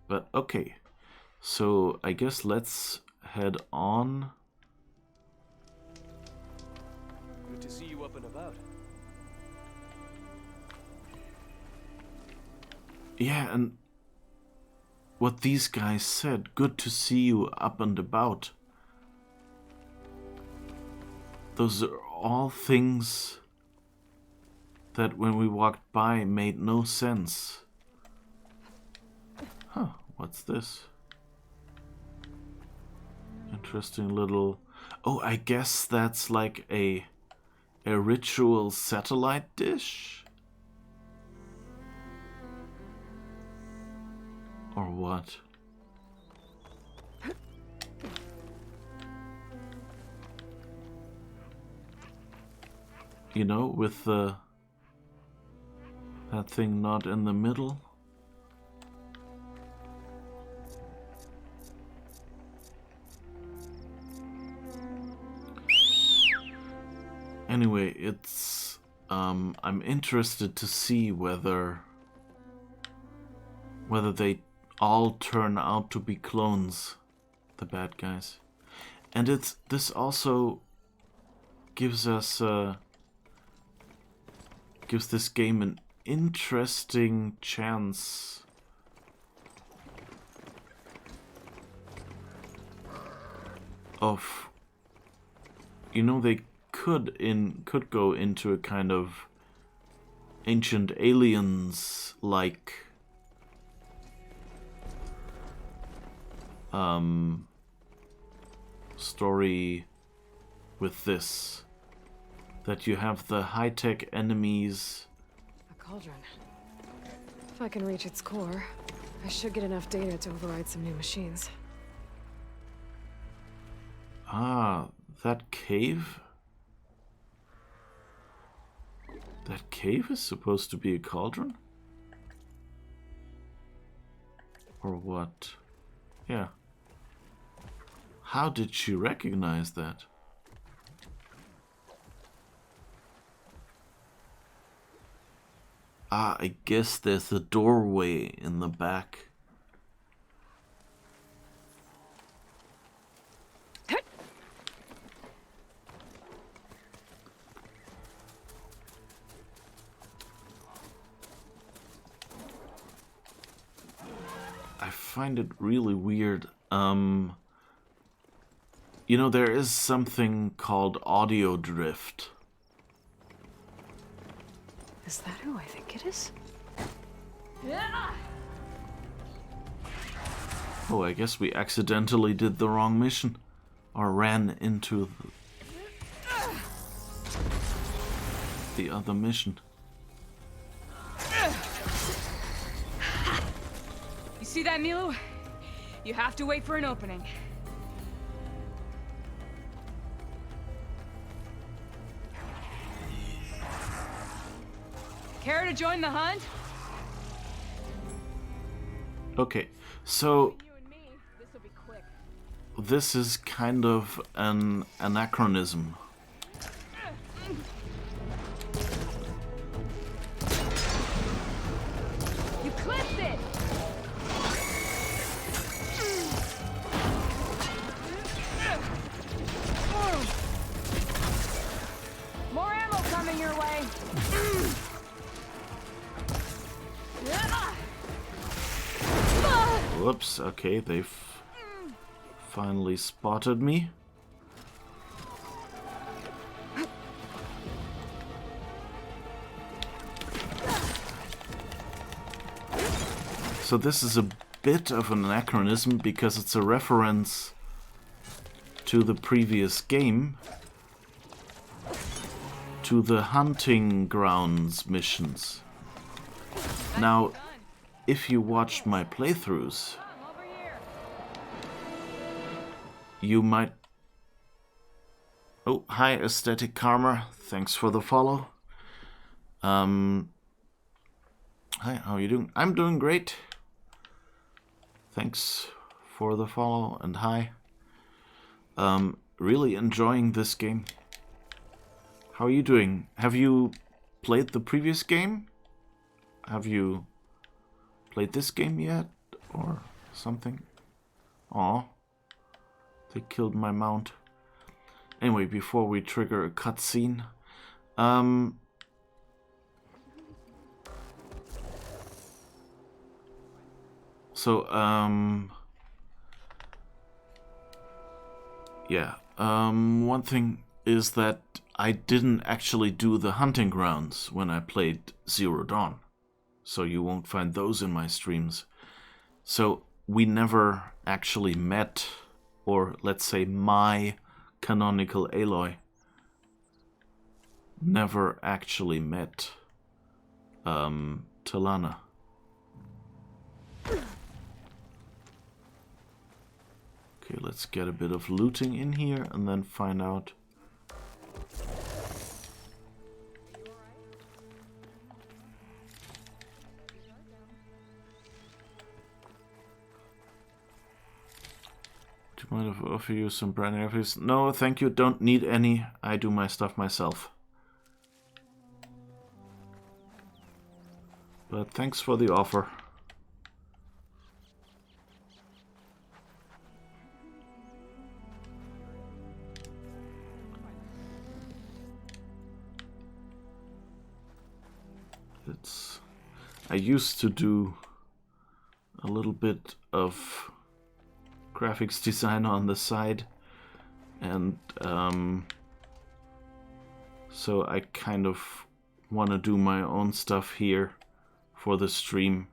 But okay, so I guess let's head on. Good to see you up and about. Yeah, and what these guys said, good to see you up and about. Those are all things that when we walked by made no sense. Huh, what's this? Interesting little... Oh, I guess that's like a ritual satellite dish? Or what? You know, with that thing not in the middle. Anyway, it's I'm interested to see whether they all turn out to be clones, the bad guys. And this also gives us gives this game an interesting chance of, you know, they could go into a kind of Ancient Aliens like story with this, that you have the high-tech enemies. A cauldron. If I can reach its core, I should get enough data to override some new machines. Ah, that cave? That cave is supposed to be a cauldron? Or what? Yeah. How did she recognize that? Ah, I guess there's a doorway in the back. I find it really weird. You know, there is something called audio drift. Is that who I think it is? Oh, I guess we accidentally did the wrong mission. Or ran into the other mission. You see that, Milu? You have to wait for an opening. Care to join the hunt? Okay, so this is kind of an anachronism. You clipped it! More ammo coming your way. Whoops, okay, they've finally spotted me. So this is a bit of an anachronism because it's a reference to the previous game, to the hunting grounds missions. Now, if you watched my playthroughs, you might... Oh, hi, Aesthetic Karma. Thanks for the follow. Hi, how are you doing? I'm doing great. Thanks for the follow and hi. Really enjoying this game. How are you doing? Have you played the previous game? Have you played this game yet? Or something? Aw. They killed my mount. Anyway, before we trigger a cutscene. One thing is that I didn't actually do the hunting grounds when I played Zero Dawn. So you won't find those in my streams. So we never actually met, or let's say my canonical Aloy never actually met Talana. Okay, let's get a bit of looting in here and then find out. Do you mind if I offer you some brand new office? No, thank you, don't need any. I do my stuff myself. But thanks for the offer. I used to do a little bit of graphics design on the side, and so I kind of want to do my own stuff here for the stream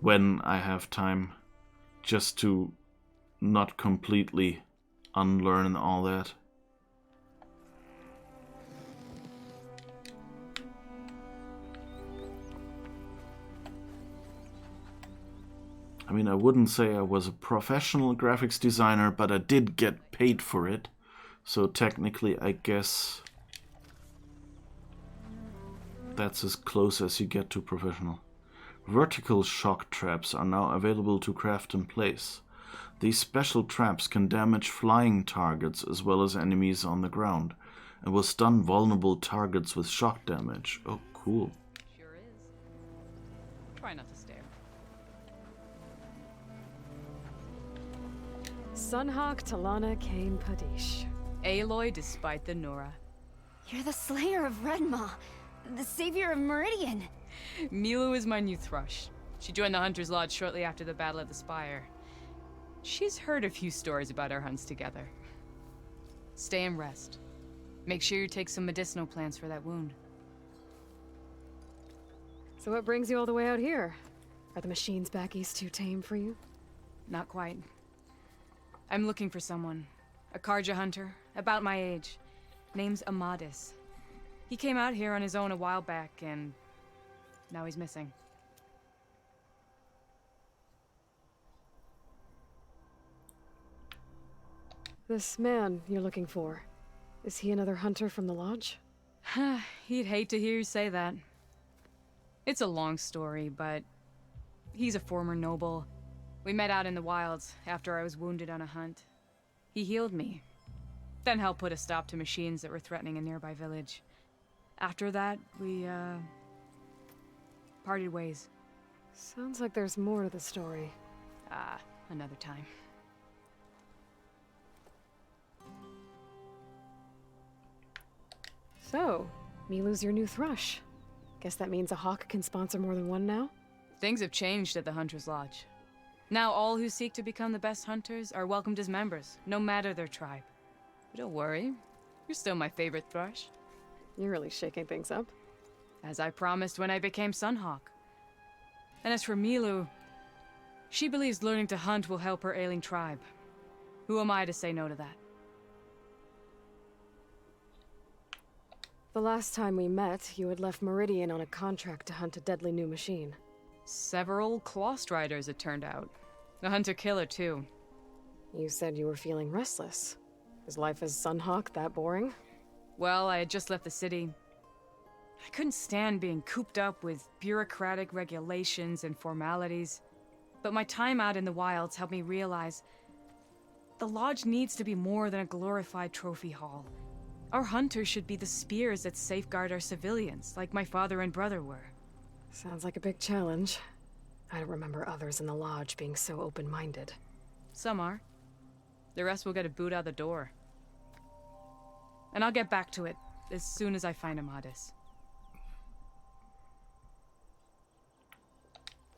when I have time, just to not completely unlearn all that. I mean, I wouldn't say I was a professional graphics designer, but I did get paid for it. So technically, I guess That's as close as you get to professional. Vertical shock traps are now available to craft and place. These special traps can damage flying targets as well as enemies on the ground, and will stun vulnerable targets with shock damage. Oh, cool. Sure is. Try not to stare. Sunhawk Talana Kane Padish. Aloy despite the Nora. You're the slayer of Redmaw, the savior of Meridian. Milu is my new thrush. She joined the Hunter's Lodge shortly after the Battle of the Spire. She's heard a few stories about our hunts together. Stay and rest. Make sure you take some medicinal plants for that wound. So what brings you all the way out here? Are the machines back east too tame for you? Not quite. I'm looking for someone. A Karja hunter, about my age. Name's Amadis. He came out here on his own a while back, and now he's missing. This man you're looking for, is he another hunter from the lodge? He'd hate to hear you say that. It's a long story, but he's a former noble. We met out in the wilds after I was wounded on a hunt. He healed me, then helped put a stop to machines that were threatening a nearby village. After that, we, parted ways. Sounds like there's more to the story. Another time. So, Milu's your new thrush. Guess that means a hawk can sponsor more than one now? Things have changed at the Hunter's Lodge. Now all who seek to become the best hunters are welcomed as members, no matter their tribe. But don't worry, you're still my favorite thrush. You're really shaking things up. As I promised when I became Sunhawk. And as for Milu, she believes learning to hunt will help her ailing tribe. Who am I to say no to that? The last time we met, you had left Meridian on a contract to hunt a deadly new machine. Several Claw Striders, it turned out. A hunter-killer, too. You said you were feeling restless. Is life as Sunhawk that boring? Well, I had just left the city. I couldn't stand being cooped up with bureaucratic regulations and formalities. But my time out in the wilds helped me realize the Lodge needs to be more than a glorified trophy hall. Our hunters should be the spears that safeguard our civilians, like my father and brother were. Sounds like a big challenge. I don't remember others in the Lodge being so open-minded. Some are. The rest will get a boot out the door. And I'll get back to it as soon as I find Amadis.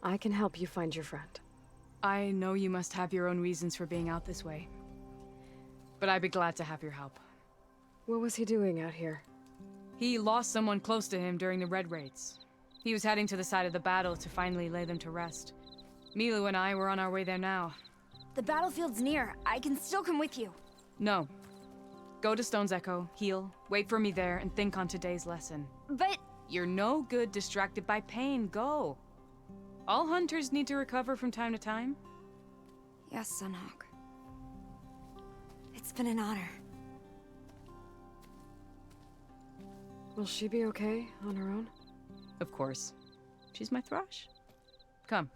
I can help you find your friend. I know you must have your own reasons for being out this way. But I'd be glad to have your help. What was he doing out here? He lost someone close to him during the Red Raids. He was heading to the side of the battle to finally lay them to rest. Milu and I were on our way there now. The battlefield's near. I can still come with you. No. Go to Stone's Echo, heal, wait for me there, and think on today's lesson. But... You're no good distracted by pain. Go. All hunters need to recover from time to time. Yes, Sunhawk. It's been an honor. Will she be okay on her own? Of course. She's my thrush. Come.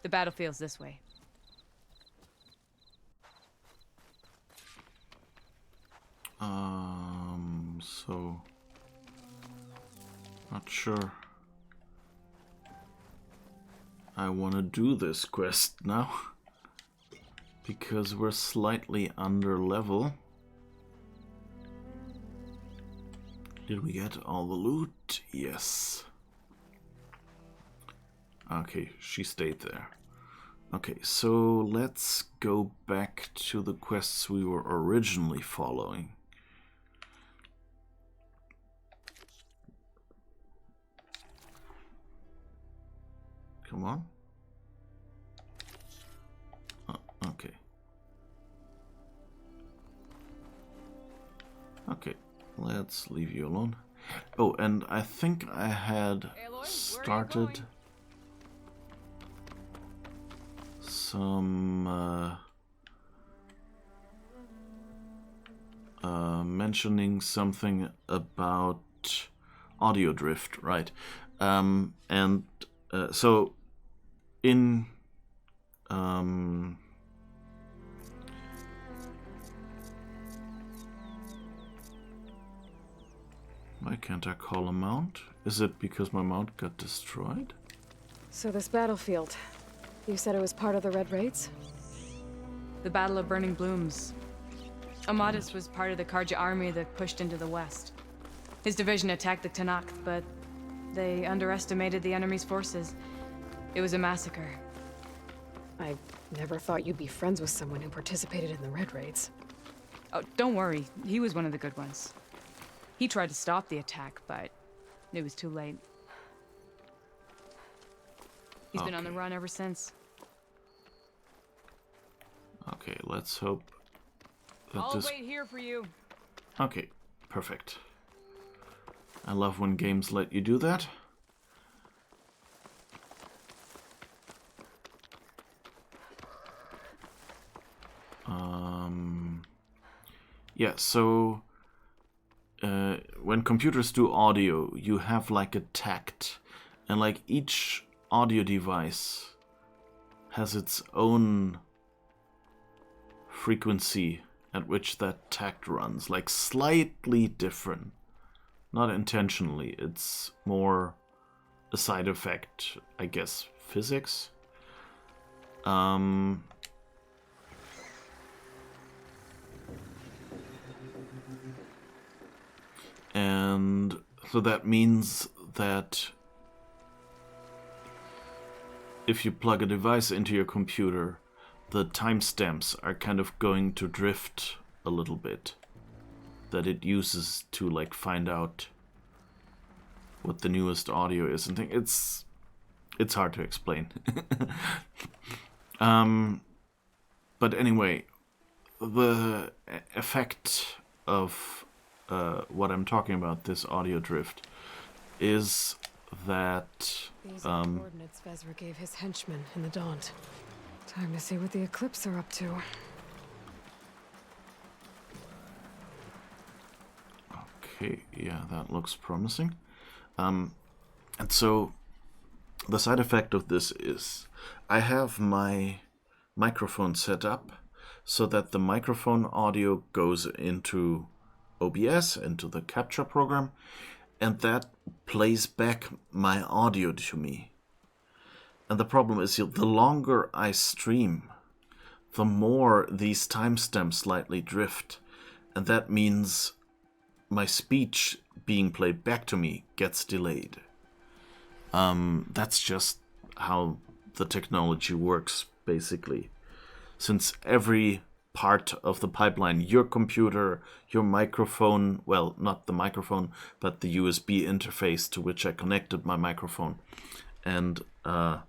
The battlefield's this way. So... Not sure I want to do this quest now. Because we're slightly under level. Did we get all the loot? Yes. Okay, she stayed there. Okay, so let's go back to the quests we were originally following. Come on. Oh, okay. Okay, let's leave you alone. Oh, and I think I had started some mentioning something about audio drift, right? So in why can't I call a mount? Is it because my mount got destroyed? So this battlefield, you said it was part of the Red Raids? The Battle of Burning Blooms. Amadis was part of the Karja army that pushed into the west. His division attacked the Tenakth, but they underestimated the enemy's forces. It was a massacre. I never thought you'd be friends with someone who participated in the Red Raids. Oh, don't worry. He was one of the good ones. He tried to stop the attack, but it was too late. He's been on the run ever since. Okay, let's hope that I'll wait here for you. Okay, perfect. I love when games let you do that. Yeah, so when computers do audio, you have like a tact, and like each audio device has its own frequency at which that tact runs, like slightly different. Not intentionally, it's more a side effect, I guess, physics. And so that means that if you plug a device into your computer, the timestamps are kind of going to drift a little bit. That it uses to like find out what the newest audio is and things. It's hard to explain. But anyway, the effect of what I'm talking about, this audio drift, is that These are coordinates Vezra gave his henchmen in the Daunt. Time to see what the Eclipse are up to. Okay, yeah, that looks promising. And so the side effect of this is I have my microphone set up so that the microphone audio goes into OBS, into the capture program, and that plays back my audio to me. And the problem is, the longer I stream, the more these timestamps slightly drift, and that means my speech being played back to me gets delayed. That's just how the technology works, basically. Since every part of the pipeline, your computer, your microphone, well, not the microphone, but the USB interface to which I connected my microphone, and the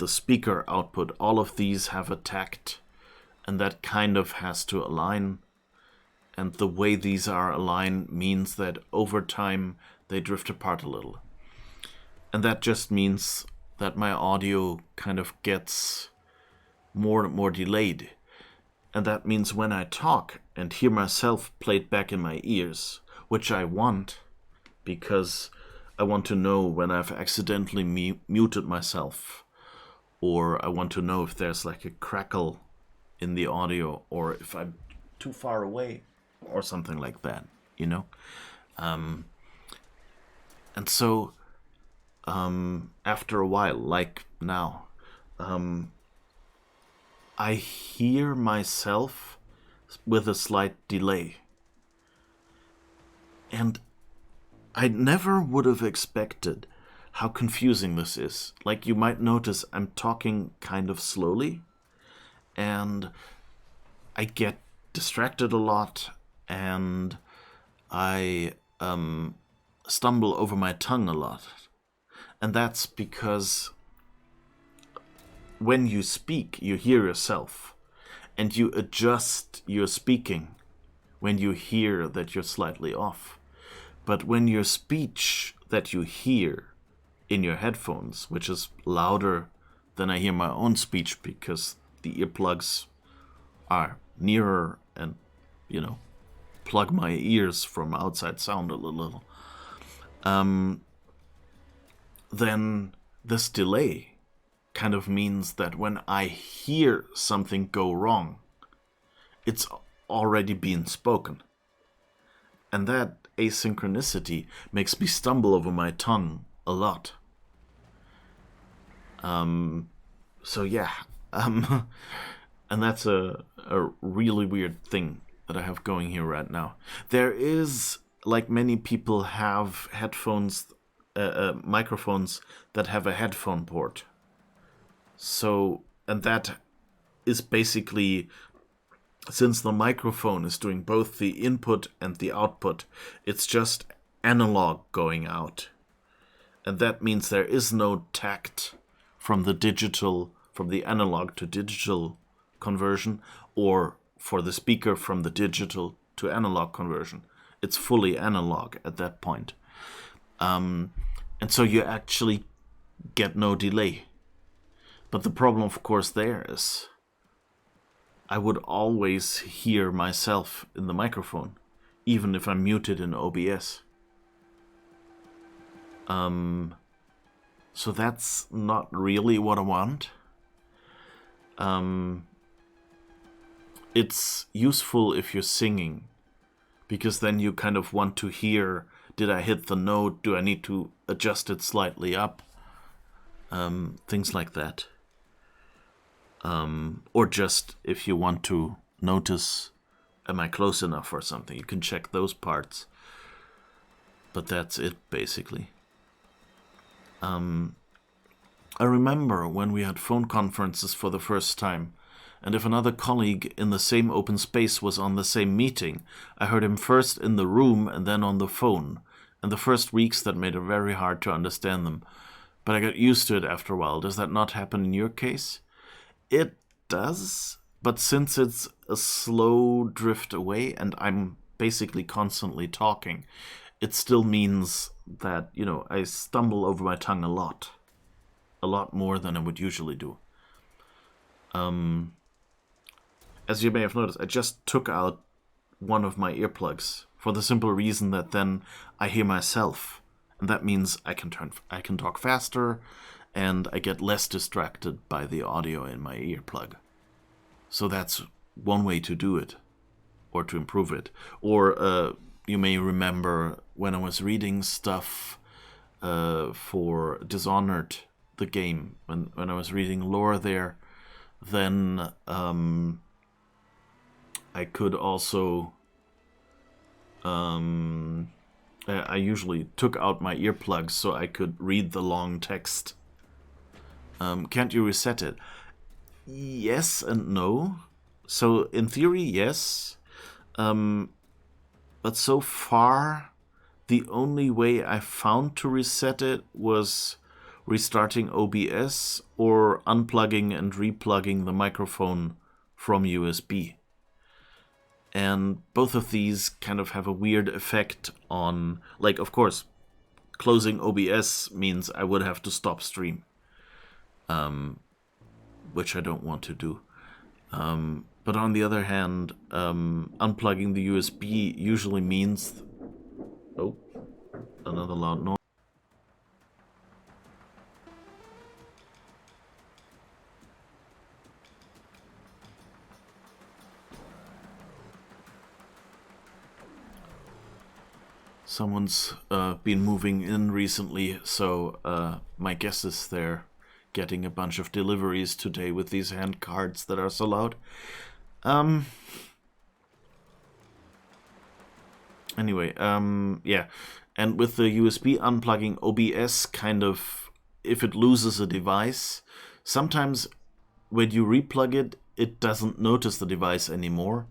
speaker output, all of these have a tact, and that kind of has to align. And the way these are aligned means that over time they drift apart a little. And that just means that my audio kind of gets more and more delayed. And that means when I talk and hear myself played back in my ears, which I want, because I want to know when I've accidentally muted myself, or I want to know if there's like a crackle in the audio, or if I'm too far away, or something like that, you know? And so, after a while, like now, I hear myself with a slight delay. And I never would have expected how confusing this is. Like, you might notice I'm talking kind of slowly, and I get distracted a lot, and I stumble over my tongue a lot. And that's because when you speak, you hear yourself, and you adjust your speaking when you hear that you're slightly off. But when your speech that you hear in your headphones, which is louder than I hear my own speech because the earplugs are nearer and, plug my ears from outside sound a little, then this delay kind of means that when I hear something go wrong, it's already been spoken. And that asynchronicity makes me stumble over my tongue a lot. So yeah, and that's a really weird thing that I have going here right now. There is, like many people have headphones, microphones that have a headphone port. So, and that is basically, since the microphone is doing both the input and the output, it's just analog going out. And that means there is no tact from the analog to digital conversion, or for the speaker from the digital to analog conversion. It's fully analog at that point. And so you actually get no delay. But the problem, of course, there is I would always hear myself in the microphone, even if I'm muted in OBS. So that's not really what I want. It's useful if you're singing, because then you kind of want to hear, did I hit the note? Do I need to adjust it slightly up? Things like that. Or just if you want to notice, am I close enough or something? You can check those parts. But that's it, basically. I remember when we had phone conferences for the first time, and if another colleague in the same open space was on the same meeting, I heard him first in the room and then on the phone. And the first weeks that made it very hard to understand them. But I got used to it after a while. Does that not happen in your case? It does, but since it's a slow drift away and I'm basically constantly talking, it still means that, I stumble over my tongue a lot more than I would usually do. As you may have noticed, I just took out one of my earplugs for the simple reason that then I hear myself, and that means I can talk faster, and I get less distracted by the audio in my earplug. So that's one way to do it, or to improve it. Or you may remember when I was reading stuff for Dishonored, the game, when I was reading lore there, then I could also... I usually took out my earplugs so I could read the long text. Can't you reset it? Yes and no. So in theory, yes. But so far, the only way I found to reset it was restarting OBS or unplugging and replugging the microphone from USB. And both of these kind of have a weird effect on... of course, closing OBS means I would have to stop stream. Which I don't want to do. But on the other hand, unplugging the USB usually means... Oh, another loud noise. Someone's been moving in recently, so my guess is they're getting a bunch of deliveries today with these hand cards that are so loud. Anyway, yeah. And with the USB unplugging, OBS kind of, if it loses a device, sometimes when you replug it, it doesn't notice the device anymore.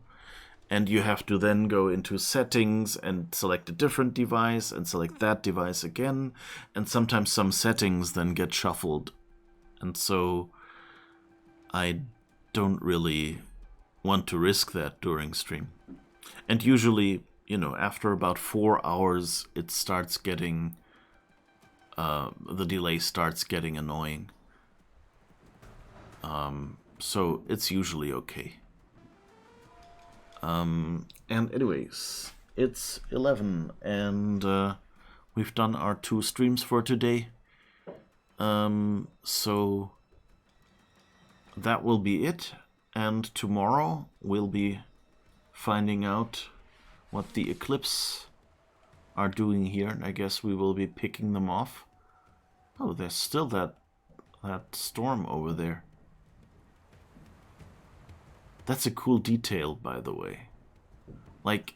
And you have to then go into settings and select a different device and select that device again. And sometimes some settings then get shuffled. And so I don't really want to risk that during stream. And usually, after about 4 hours, it starts getting... the delay starts getting annoying. So it's usually okay. And anyways, it's 11 and we've done our 2 streams for today. So that will be it. And tomorrow we'll be finding out what the Eclipse are doing here. And I guess we will be picking them off. Oh, there's still that storm over there. That's a cool detail, by the way. Like,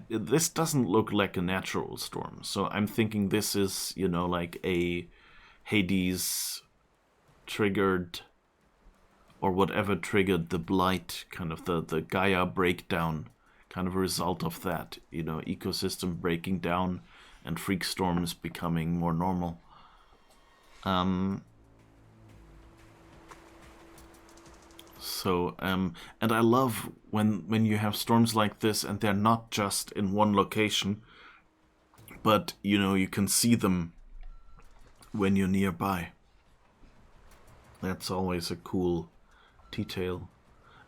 this doesn't look like a natural storm, so I'm thinking this is, you know, like a Hades triggered, or whatever triggered the blight, kind of the Gaia breakdown, kind of a result of that, you know, ecosystem breaking down and freak storms becoming more normal. And I love when you have storms like this and they're not just in one location, but, you know, you can see them when you're nearby. That's always a cool detail.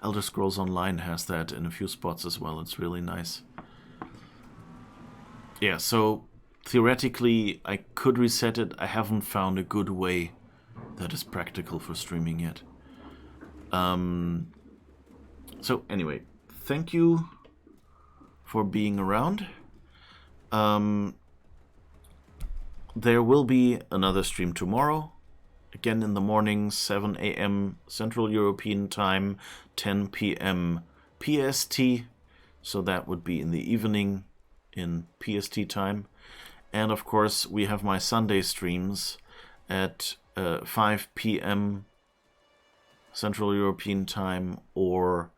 Elder Scrolls Online has that in a few spots as well. It's really nice. Yeah, so theoretically I could reset it. I haven't found a good way that is practical for streaming yet. So anyway, thank you for being around. There will be another stream tomorrow. Again in the morning, 7 a.m. Central European Time, 10 p.m. PST. So that would be in the evening in PST time. And of course, we have my Sunday streams at 5 p.m. Central European Time, or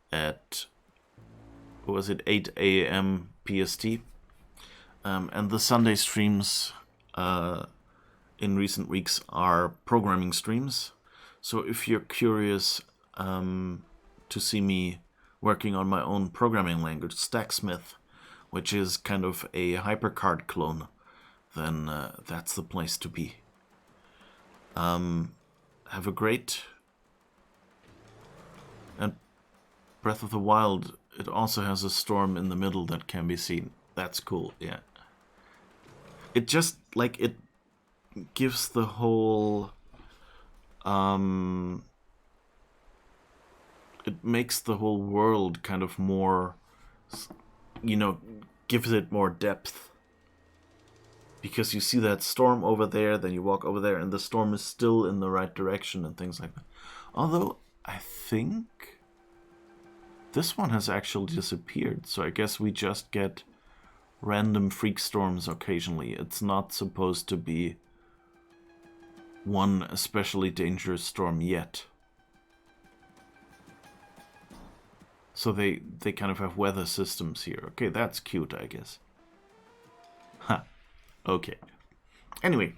at, what was it, 8 a.m. PST. And the Sunday streams in recent weeks are programming streams. So if you're curious to see me working on my own programming language, Stacksmith, which is kind of a HyperCard clone, then that's the place to be. Have a great... And Breath of the Wild, it also has a storm in the middle that can be seen. That's cool, yeah. It just, like, it gives the whole... it makes the whole world kind of more, you know, gives it more depth. Because you see that storm over there, then you walk over there, and the storm is still in the right direction and things like that. Although, I think this one has actually disappeared, so I guess we just get random freak storms occasionally. It's not supposed to be one especially dangerous storm yet. So they kind of have weather systems here. Okay, that's cute, I guess. Ha. Okay. Anyway,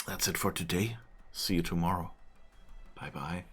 that's it for today. See you tomorrow. Bye-bye.